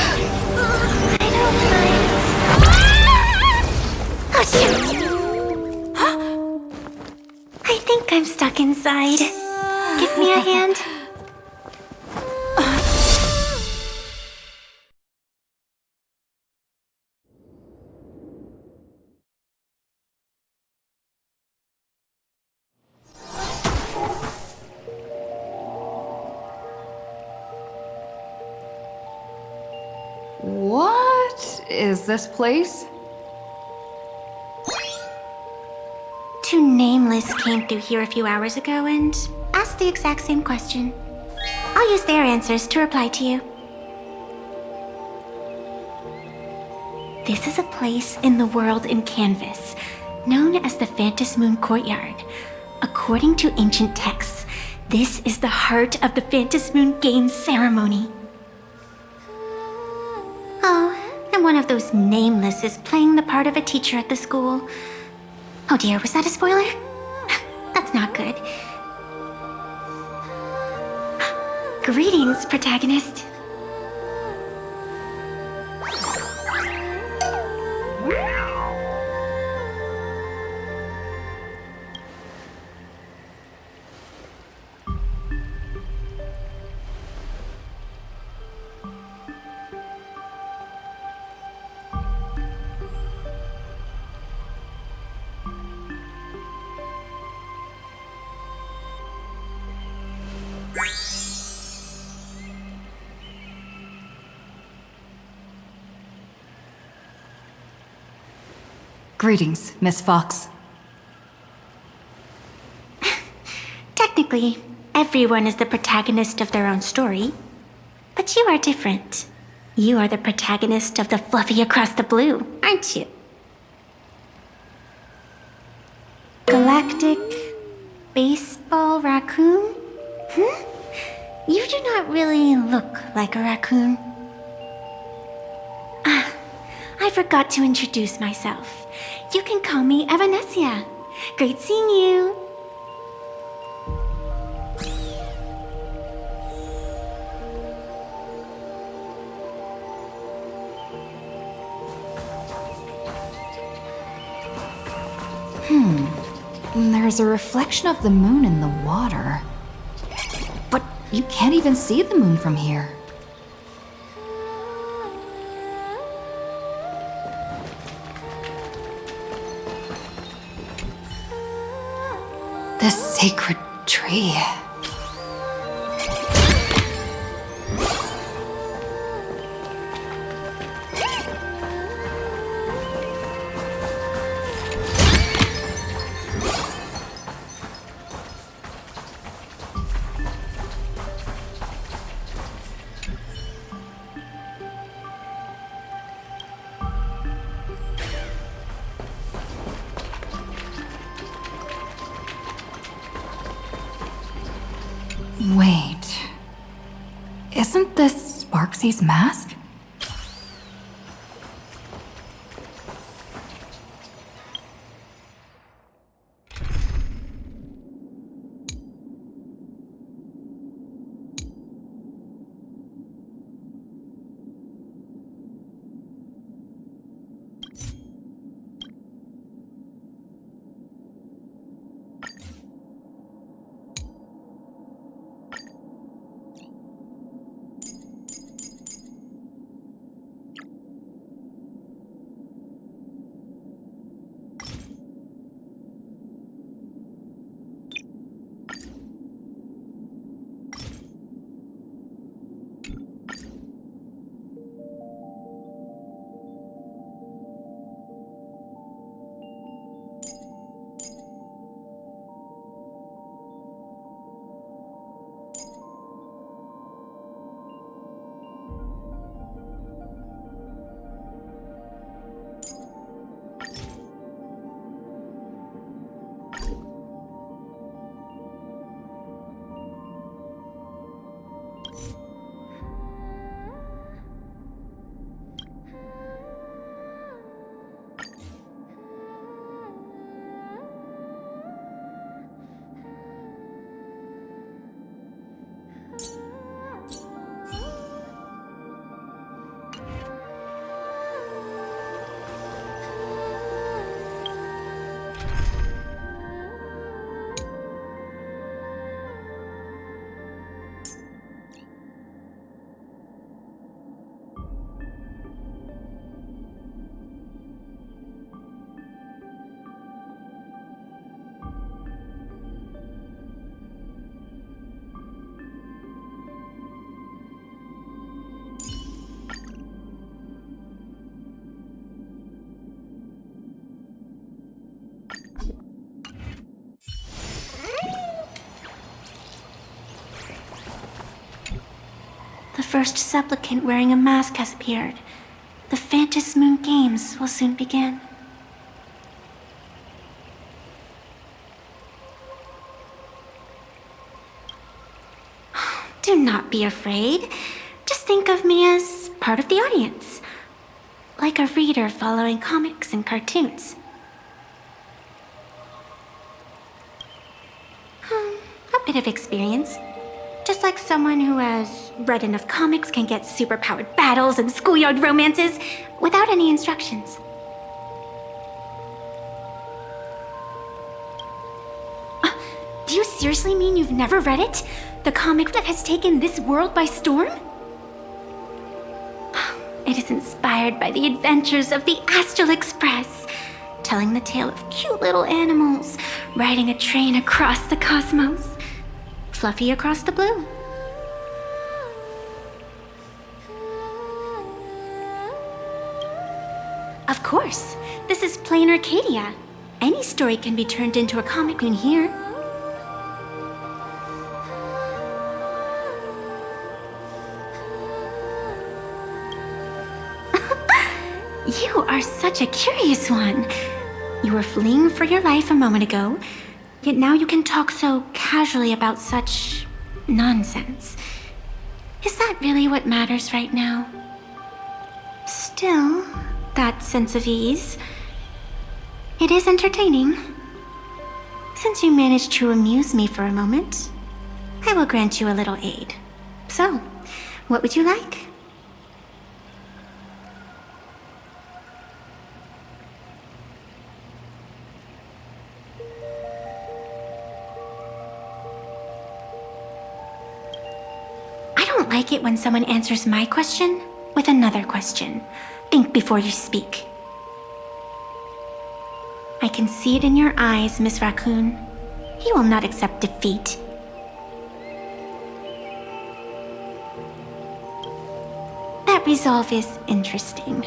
I don't mind. Oh, shoot! I think I'm stuck inside. Give me a hand. What is this place? Two nameless came through here a few hours ago and asked the exact same question. I'll use their answers to reply to you. This is a place in the world in Canvas, known as the Phantasmoon Courtyard. According to ancient texts, this is the heart of the Phantasmoon Games ceremony. Oh, and one of those nameless is playing the part of a teacher at the school. Oh dear, was that a spoiler? That's not good. Greetings, protagonist. Greetings, Miss Fox. Technically, everyone is the protagonist of their own story. But you are different. You are the protagonist of the Fluffy Across the Blue, aren't you? Galactic baseball raccoon? You do not really look like a raccoon. I forgot to introduce myself. You can call me Evanessia. Great seeing you. There's a reflection of the moon in the water. But you can't even see the moon from here. This sacred tree. Isn't this Sparksy's mask? The first supplicant wearing a mask has appeared. The Phantom Moon Games will soon begin. Do not be afraid. Just think of me as part of the audience. Like a reader following comics and cartoons. A bit of experience. Just like someone who has read enough comics can get superpowered battles and schoolyard romances without any instructions. Do you seriously mean you've never read it? The comic that has taken this world by storm? It is inspired by the adventures of the Astral Express, telling the tale of cute little animals riding a train across the cosmos. Fluffy across the blue. Of course, this is Planarcadia. Any story can be turned into a comic in here. You are such a curious one. You were fleeing for your life a moment ago, yet now you can talk so casually about such nonsense. Is that really what matters right now? Still, that sense of ease, it is entertaining. Since you managed to amuse me for a moment, I will grant you a little aid. So, what would you like? I don't like it when someone answers my question with another question. Think before you speak. I can see it in your eyes, Miss Raccoon. You will not accept defeat. That resolve is interesting.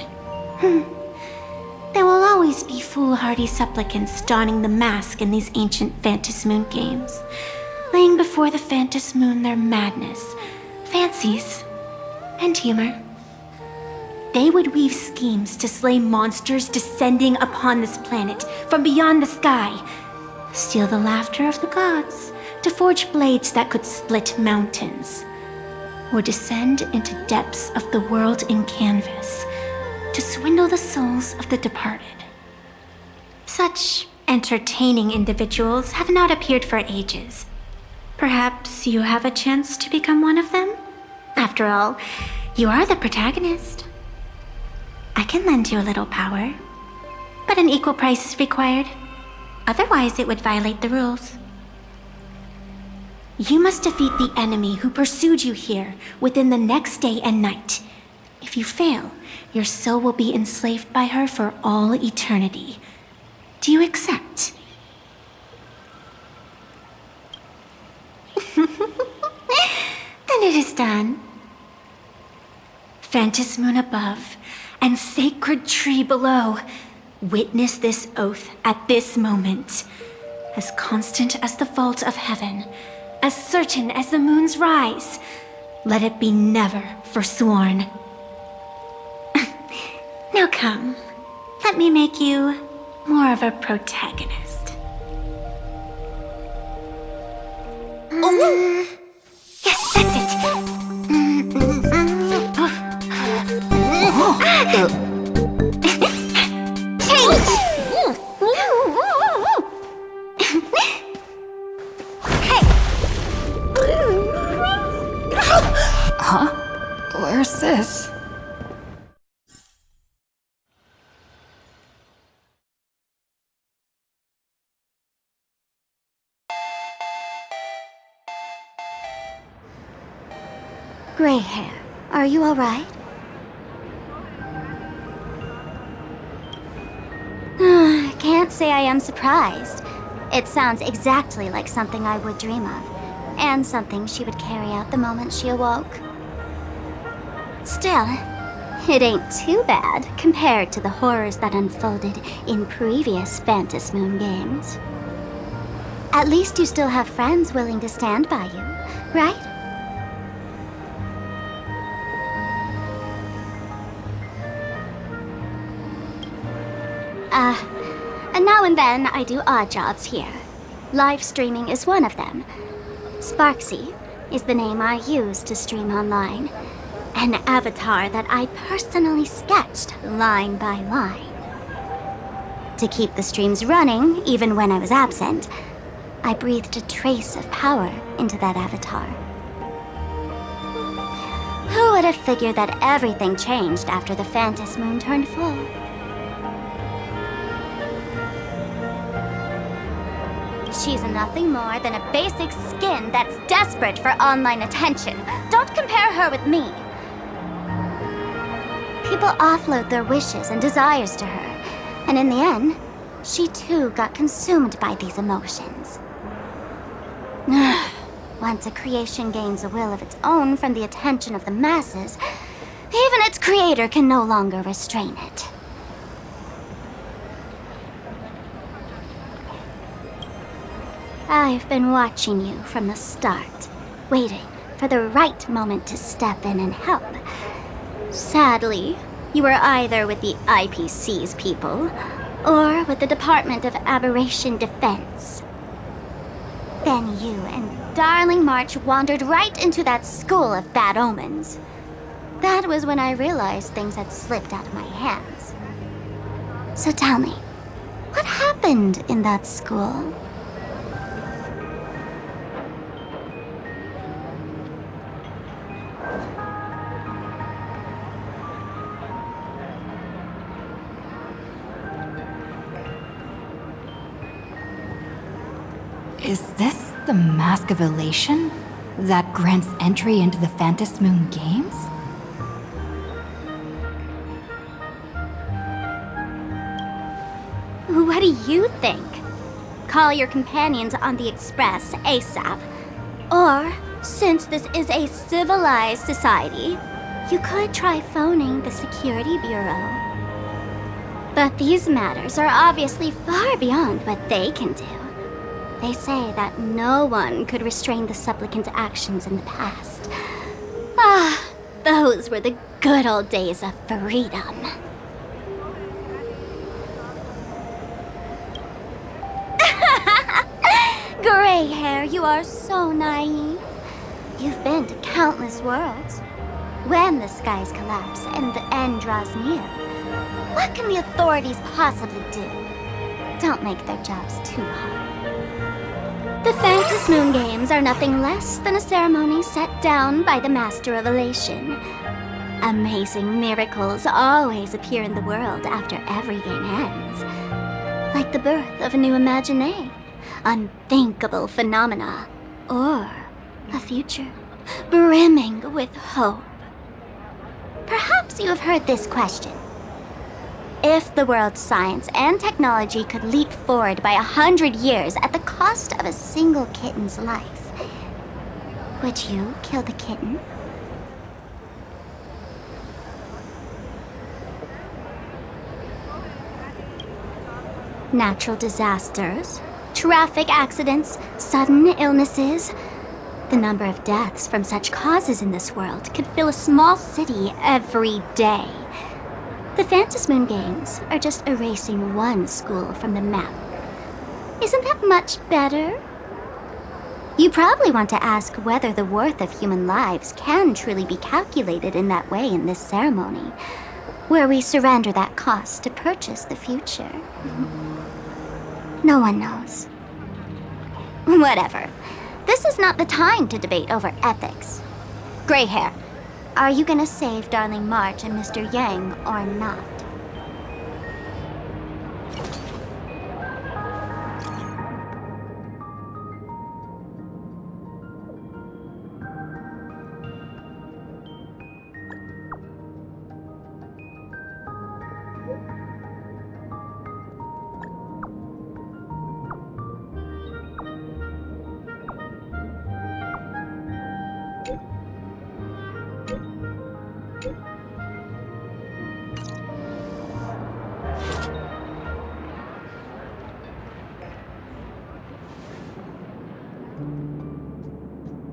There will always be foolhardy supplicants donning the mask in these ancient Phantom Moon games, laying before the Phantom Moon their madness, fancies, and humor. They would weave schemes to slay monsters descending upon this planet from beyond the sky, steal the laughter of the gods to forge blades that could split mountains. or descend into depths of the world in canvas to swindle the souls of the departed. Such entertaining individuals have not appeared for ages. Perhaps you have a chance to become one of them? After all, you are the protagonist. I can lend you a little power, but an equal price is required. Otherwise, it would violate the rules. You must defeat the enemy who pursued you here within the next day and night. If you fail, your soul will be enslaved by her for all eternity. Do you accept? Then it is done. Fantas Moon above and sacred tree below, witness this oath at this moment. As constant as the vault of heaven, as certain as the moon's rise, let it be never forsworn. Now come, let me make you more of a protagonist. Yes, that's it. Change! Hey! Huh? Where's this? Gray hair, are you alright? Can't say I am surprised. It sounds exactly like something I would dream of, and something she would carry out the moment she awoke. Still, it ain't too bad compared to the horrors that unfolded in previous Fantas Moon games. At least you still have friends willing to stand by you, right? And now and then I do odd jobs here. Live streaming is one of them. Sparksy is the name I use to stream online. An avatar that I personally sketched line by line. To keep the streams running, even when I was absent, I breathed a trace of power into that avatar. Who would have figured that everything changed after the Fantas Moon turned full? She's nothing more than a basic skin that's desperate for online attention. Don't compare her with me. People offload their wishes and desires to her, and in the end, she too got consumed by these emotions. Once a creation gains a will of its own from the attention of the masses, even its creator can no longer restrain it. I've been watching you from the start, waiting for the right moment to step in and help. Sadly, you were either with the IPC's people, or with the Department of Aberration Defense. Then you and Darling March wandered right into that school of bad omens. That was when I realized things had slipped out of my hands. So tell me, what happened in that school? Is this the Mask of Elation that grants entry into the Fantas Moon games? What do you think? Call your companions on the Express ASAP. Or, since this is a civilized society, you could try phoning the Security Bureau. But these matters are obviously far beyond what they can do. They say that no one could restrain the supplicant's actions in the past. Ah, those were the good old days of freedom. Gray hair, you are so naive. You've been to countless worlds. When the skies collapse and the end draws near, what can the authorities possibly do? Don't make their jobs too hard. The Phantom Moon Games are nothing less than a ceremony set down by the Master of Elation. Amazing miracles always appear in the world after every game ends. Like the birth of a new imaginé, unthinkable phenomena, or a future brimming with hope. Perhaps you have heard this question. If the world's science and technology could leap forward by 100 years at the cost of a single kitten's life, would you kill the kitten? Natural disasters, traffic accidents, sudden illnesses. The number of deaths from such causes in this world could fill a small city every day. The Phantom Moon Games are just erasing one school from the map. Isn't that much better? You probably want to ask whether the worth of human lives can truly be calculated in that way in this ceremony, where we surrender that cost to purchase the future. No one knows. Whatever. This is not the time to debate over ethics. Gray hair, are you gonna save Darling March and Mr. Yang or not?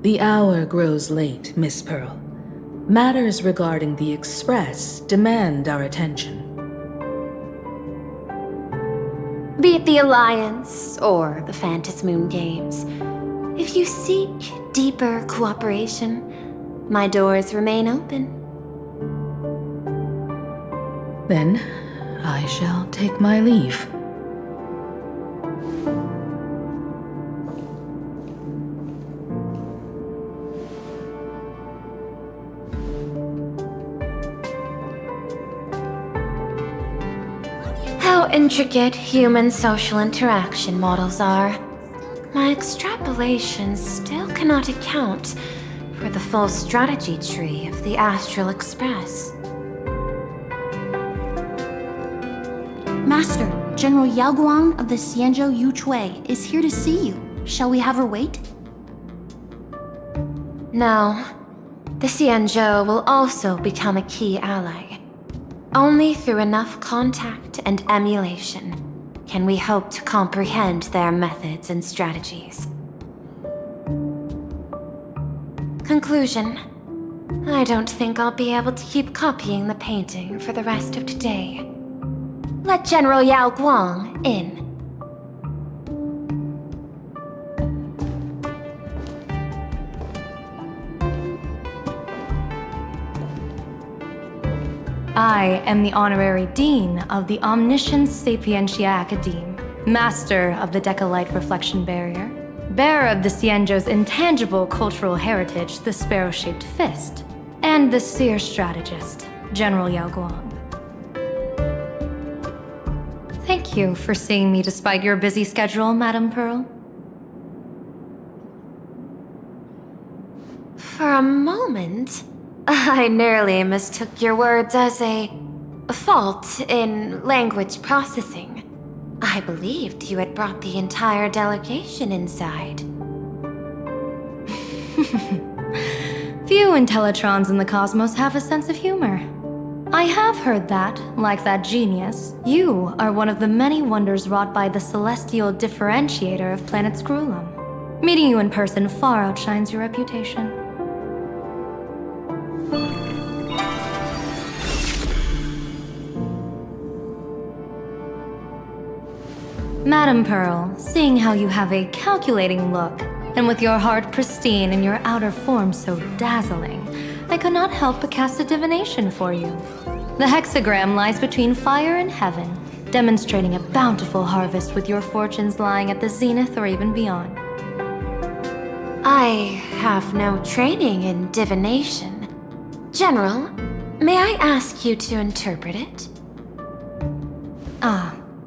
The hour grows late, Miss Pearl. Matters regarding the Express demand our attention. Be it the Alliance or the Phantom Moon Games, if you seek deeper cooperation, my doors remain open. Then, I shall take my leave. How intricate human social interaction models are. My extrapolations still cannot account for the full strategy tree of the Astral Express. Master, General Yao Guang of the Xianzhou Yuchui is here to see you. Shall we have her wait? No. The Xianzhou will also become a key ally. Only through enough contact and emulation can we hope to comprehend their methods and strategies. Conclusion. I don't think I'll be able to keep copying the painting for the rest of today. Let General Yao Guang in. I am the Honorary Dean of the Omniscience Sapientia Academe, Master of the Decalite Reflection Barrier, bearer of the Xianzhou's intangible cultural heritage, the Sparrow-Shaped Fist, and the Seer Strategist, General Yao Guang. Thank you for seeing me despite your busy schedule, Madame Pearl. For a moment, I nearly mistook your words as a fault in language processing. I believed you had brought the entire delegation inside. Few Intellitrons in the cosmos have a sense of humor. I have heard that, like that genius, you are one of the many wonders wrought by the celestial differentiator of planet Scrulum. Meeting you in person far outshines your reputation. Madame Pearl, seeing how you have a calculating look, And with your heart pristine and your outer form so dazzling, I could not help but cast a divination for you. The hexagram lies between fire and heaven, demonstrating a bountiful harvest with your fortunes lying at the zenith or even beyond. I have no training in divination. General, may I ask you to interpret it?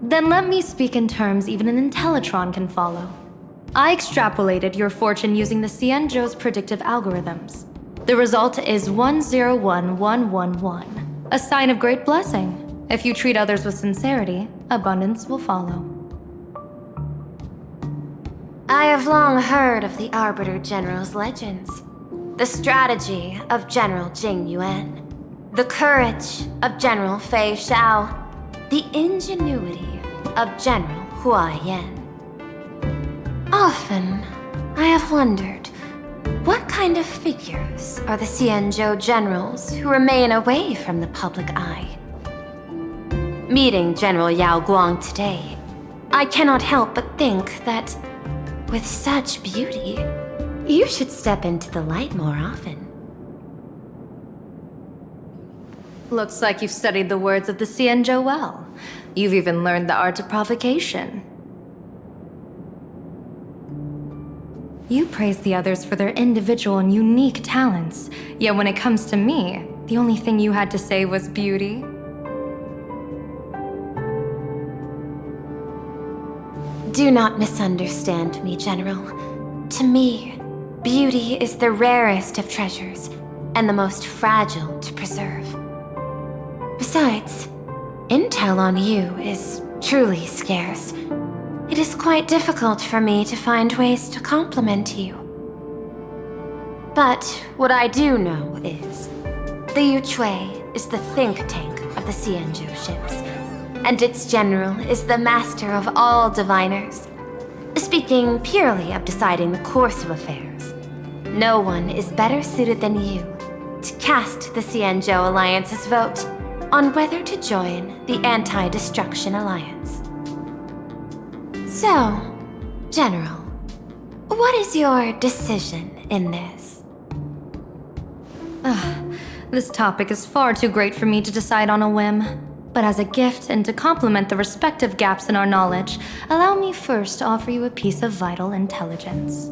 Then let me speak in terms even an Intellitron can follow. I extrapolated your fortune using the Cienjo's predictive algorithms. The result is 101111, a sign of great blessing. If you treat others with sincerity, abundance will follow. I have long heard of the Arbiter General's legends. The strategy of General Jing Yuan. The courage of General Fei Xiao. The ingenuity of General Hua Yan. Often, I have wondered, what kind of figures are the Cienjo generals who remain away from the public eye? Meeting General Yao Guang today, I cannot help but think that, with such beauty, you should step into the light more often. Looks like you've studied the words of the Cienjo well. You've even learned the art of provocation. You praise the others for their individual and unique talents, yet when it comes to me, the only thing you had to say was beauty. Do not misunderstand me, General. To me, beauty is the rarest of treasures and the most fragile to preserve. Besides, intel on you is truly scarce. It is quite difficult for me to find ways to compliment you. But what I do know is, the Yuchui is the think tank of the Cienjo ships, and its general is the master of all diviners. Speaking purely of deciding the course of affairs, no one is better suited than you to cast the Cienjo Alliance's vote on whether to join the Anti-Destruction Alliance. So, General, what is your decision in this? This topic is far too great for me to decide on a whim. But as a gift and to complement the respective gaps in our knowledge, allow me first to offer you a piece of vital intelligence.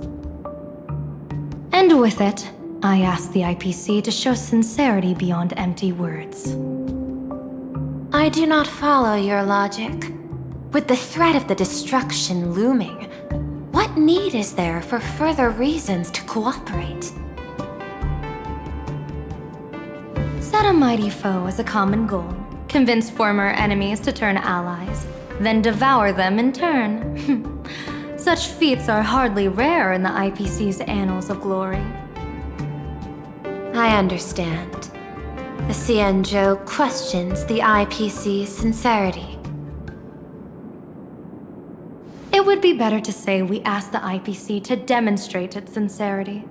And with it, I ask the IPC to show sincerity beyond empty words. I do not follow your logic. With the threat of the destruction looming, what need is there for further reasons to cooperate? Set a mighty foe as a common goal. Convince former enemies to turn allies, then devour them in turn. Such feats are hardly rare in the IPC's annals of glory. I understand. The Cienjo questions the IPC's sincerity. It would be better to say we ask the IPC to demonstrate its sincerity.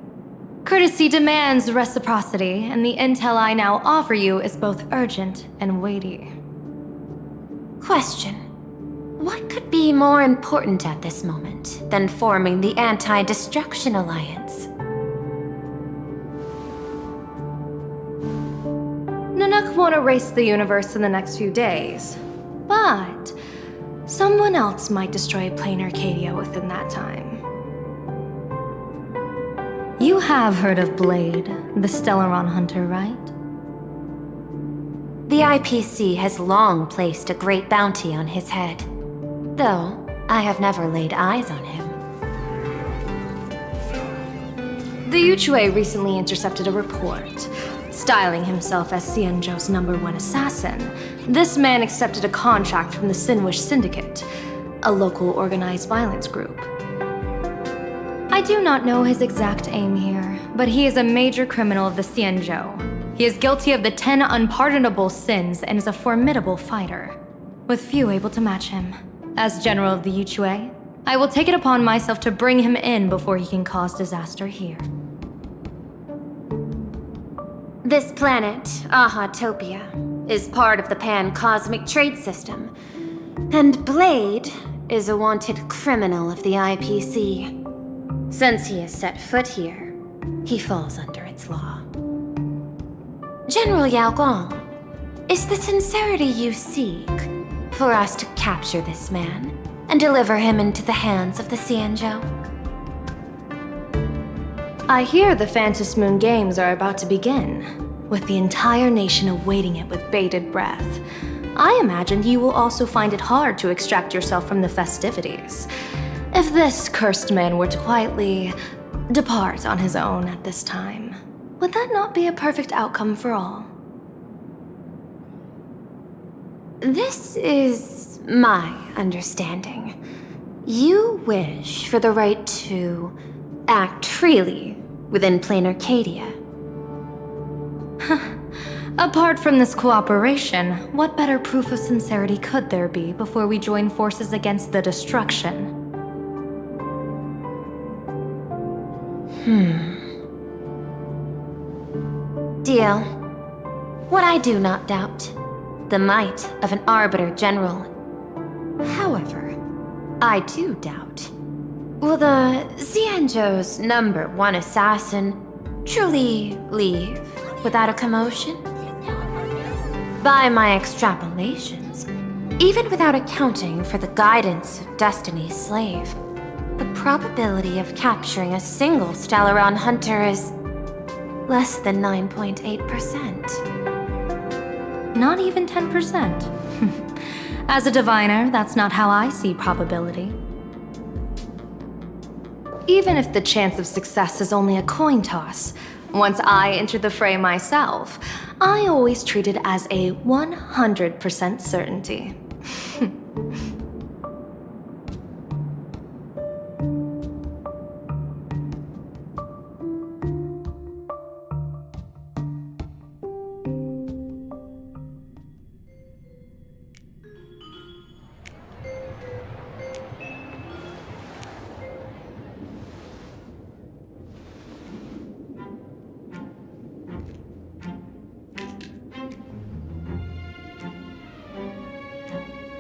Courtesy demands reciprocity, and the intel I now offer you is both urgent and weighty. Question. What could be more important at this moment than forming the Anti-Destruction Alliance? Nanook won't erase the universe in the next few days, but someone else might destroy Planarcadia within that time. You have heard of Blade, the Stellaron hunter, right? The IPC has long placed a great bounty on his head, though I have never laid eyes on him. The Yuchui recently intercepted a report. Styling himself as Cienjo's #1 assassin, this man accepted a contract from the Sinwish Syndicate, a local organized violence group. I do not know his exact aim here, but he is a major criminal of the Cienjo. He is guilty of the 10 unpardonable sins and is a formidable fighter, with few able to match him. As general of the Yuchui, I will take it upon myself to bring him in before he can cause disaster here. This planet, Ahatopia, is part of the pan-cosmic trade system, and Blade is a wanted criminal of the IPC. Since he has set foot here, he falls under its law. General Yao Guang, is the sincerity you seek for us to capture this man and deliver him into the hands of the Xianzhou? I hear the Phantom Moon Games are about to begin, with the entire nation awaiting it with bated breath. I imagine you will also find it hard to extract yourself from the festivities. If this cursed man were to quietly depart on his own at this time, would that not be a perfect outcome for all? This is my understanding. You wish for the right to act freely within Planarcadia. Apart from this cooperation, what better proof of sincerity could there be before we join forces against the destruction? Deal. What I do not doubt, the might of an Arbiter General. However, I do doubt, will the Xianzhou's #1 assassin truly leave without a commotion? By my extrapolations, even without accounting for the guidance of Destiny's slave, the probability of capturing a single Stellaron hunter is less than 9.8%. Not even 10%. As a diviner, that's not how I see probability. Even if the chance of success is only a coin toss, once I enter the fray myself, I always treat it as a 100% certainty.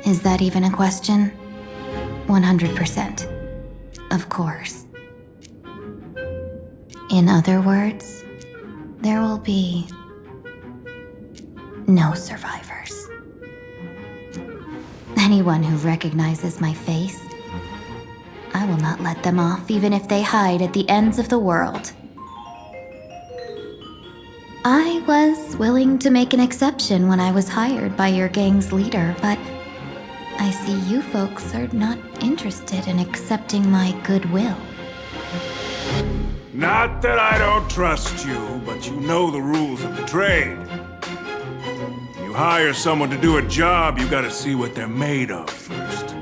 Is that even a question? 100%. Of course. In other words, there will be no survivors. Anyone who recognizes my face, I will not let them off even if they hide at the ends of the world. I was willing to make an exception when I was hired by your gang's leader, but I see you folks are not interested in accepting my goodwill. Not that I don't trust you, but you know the rules of the trade. You hire someone to do a job, you gotta see what they're made of first.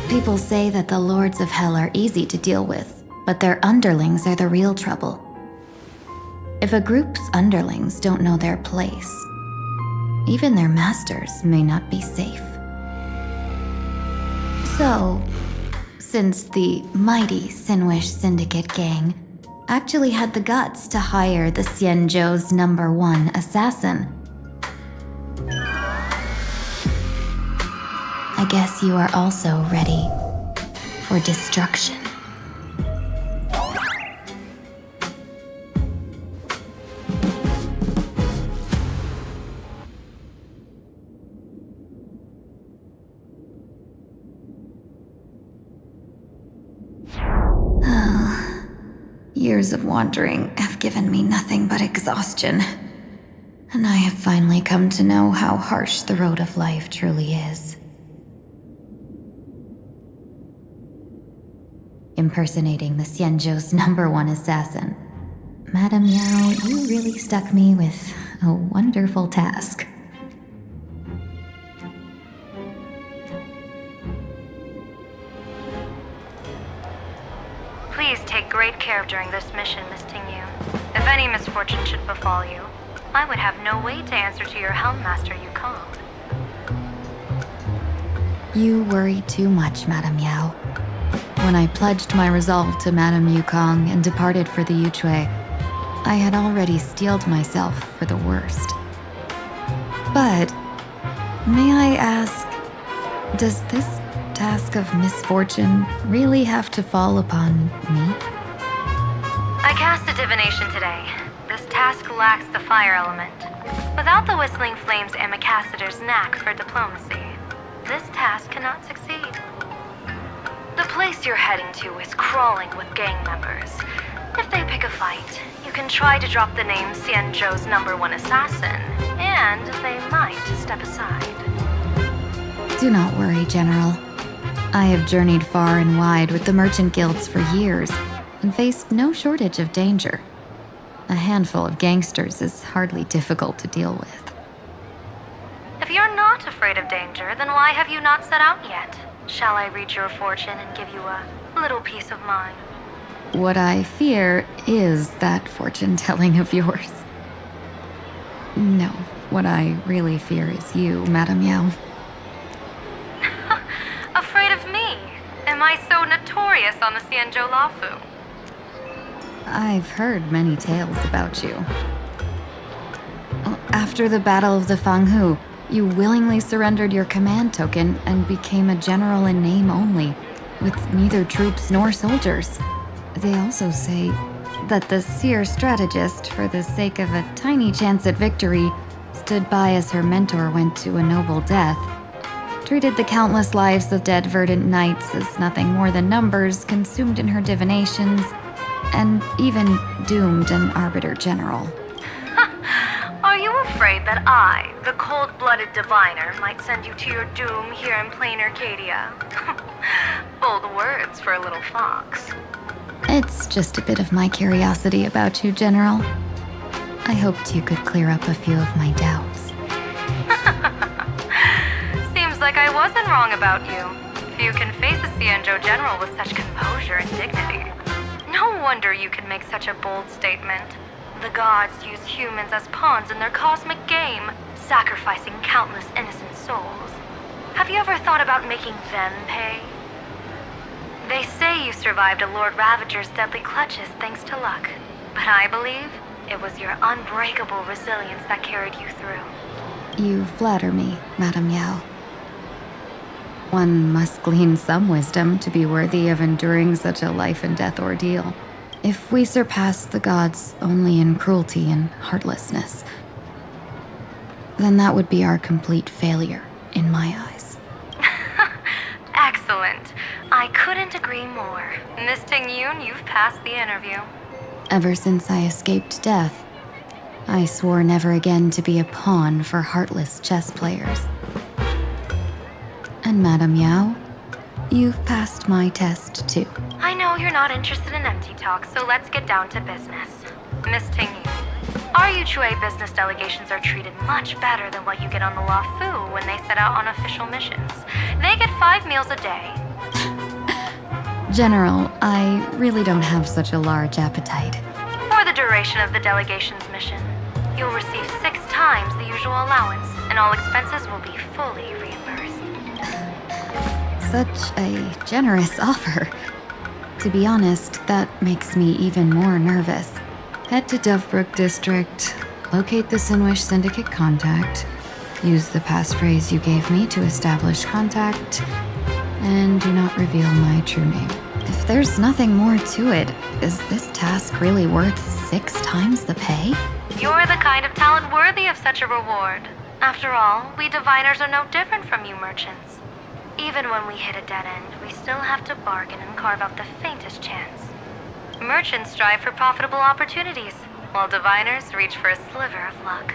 People say that the Lords of Hell are easy to deal with, but their underlings are the real trouble. If a group's underlings don't know their place, even their masters may not be safe. So, since the mighty Sinwish Syndicate gang actually had the guts to hire the Xianzhou's #1 assassin, I guess you are also ready for destruction. Years of wandering have given me nothing but exhaustion, and I have finally come to know how harsh the road of life truly is. Impersonating the Xianzhou's #1 assassin. Madame Yao, you really stuck me with a wonderful task. Please take great care during this mission, Miss Tingyu. If any misfortune should befall you, I would have no way to answer to your Helmmaster Yukong. You worry too much, Madame Yao. When I pledged my resolve to Madame Yukong and departed for the Yuchui, I had already steeled myself for the worst. But, may I ask, does this task of misfortune really have to fall upon me? I cast a divination today. This task lacks the fire element. Without the Whistling Flames Ambassador's knack for diplomacy, this task cannot succeed. The place you're heading to is crawling with gang members. If they pick a fight, you can try to drop the name Xianzhou's #1 assassin, and they might step aside. Do not worry, General. I have journeyed far and wide with the merchant guilds for years and faced no shortage of danger. A handful of gangsters is hardly difficult to deal with. If you're not afraid of danger, then why have you not set out yet? Shall I read your fortune and give you a little peace of mind? What I fear is that fortune-telling of yours. No, what I really fear is you, Madame Yao. Afraid of me? Am I so notorious on the Xianzhou Lafu? I've heard many tales about you. After the Battle of the Fanghu, you willingly surrendered your command token and became a general in name only, with neither troops nor soldiers. They also say that the seer strategist, for the sake of a tiny chance at victory, stood by as her mentor went to a noble death, treated the countless lives of dead verdant knights as nothing more than numbers consumed in her divinations, and even doomed an arbiter general. Are you afraid that I, the cold-blooded diviner, might send you to your doom here in Planarcadia? Bold words for a little fox. It's just a bit of my curiosity about you, General. I hoped you could clear up a few of my doubts. Seems like I wasn't wrong about you. Few can face a Xianzhou general with such composure and dignity. No wonder you can make such a bold statement. The gods use humans as pawns in their cosmic game, sacrificing countless innocent souls. Have you ever thought about making them pay? They say you survived a Lord Ravager's deadly clutches thanks to luck, but I believe it was your unbreakable resilience that carried you through. You flatter me, Madame Yao. One must glean some wisdom to be worthy of enduring such a life-and-death ordeal. If we surpass the gods only in cruelty and heartlessness, then that would be our complete failure, in my eyes. Excellent. I couldn't agree more. Miss Ting-Yun, you've passed the interview. Ever since I escaped death, I swore never again to be a pawn for heartless chess players. And Madame Yao, you've passed my test too. I know you're not interested in empty talk, so let's get down to business. Miss Ting-Yun, our Yuchue business delegations are treated much better than what you get on the Lafu when they set out on official missions. They get 5 meals a day. General, I really don't have such a large appetite. For the duration of the delegation's mission, you'll receive 6 times the usual allowance, and all expenses will be fully reimbursed. Such a generous offer. To be honest, that makes me even more nervous. Head to Dovebrook District, locate the Sinwish Syndicate contact, use the passphrase you gave me to establish contact, and do not reveal my true name. If there's nothing more to it, is this task really worth 6 times the pay? You're the kind of talent worthy of such a reward. After all, we diviners are no different from you merchants. Even when we hit a dead end, we still have to bargain and carve out the faintest chance. Merchants strive for profitable opportunities, while diviners reach for a sliver of luck.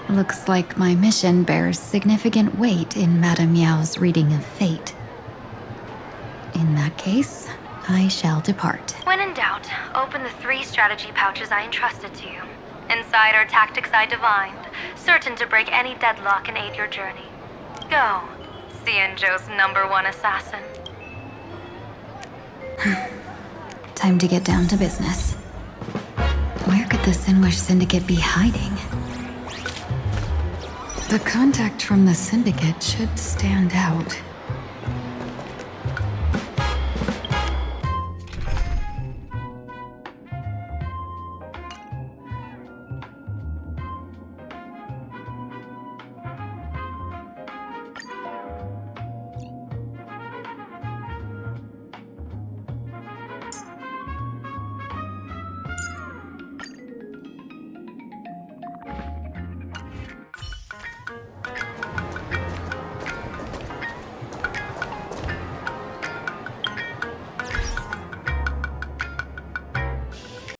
Looks like my mission bears significant weight in Madame Yao's reading of fate. In that case, I shall depart. When in doubt, open the 3 strategy pouches I entrusted to you. Inside are tactics I divined, certain to break any deadlock and aid your journey. Go, Xianzhou's #1 assassin. Time to get down to business. Where could the Sinwish Syndicate be hiding? The contact from the Syndicate should stand out.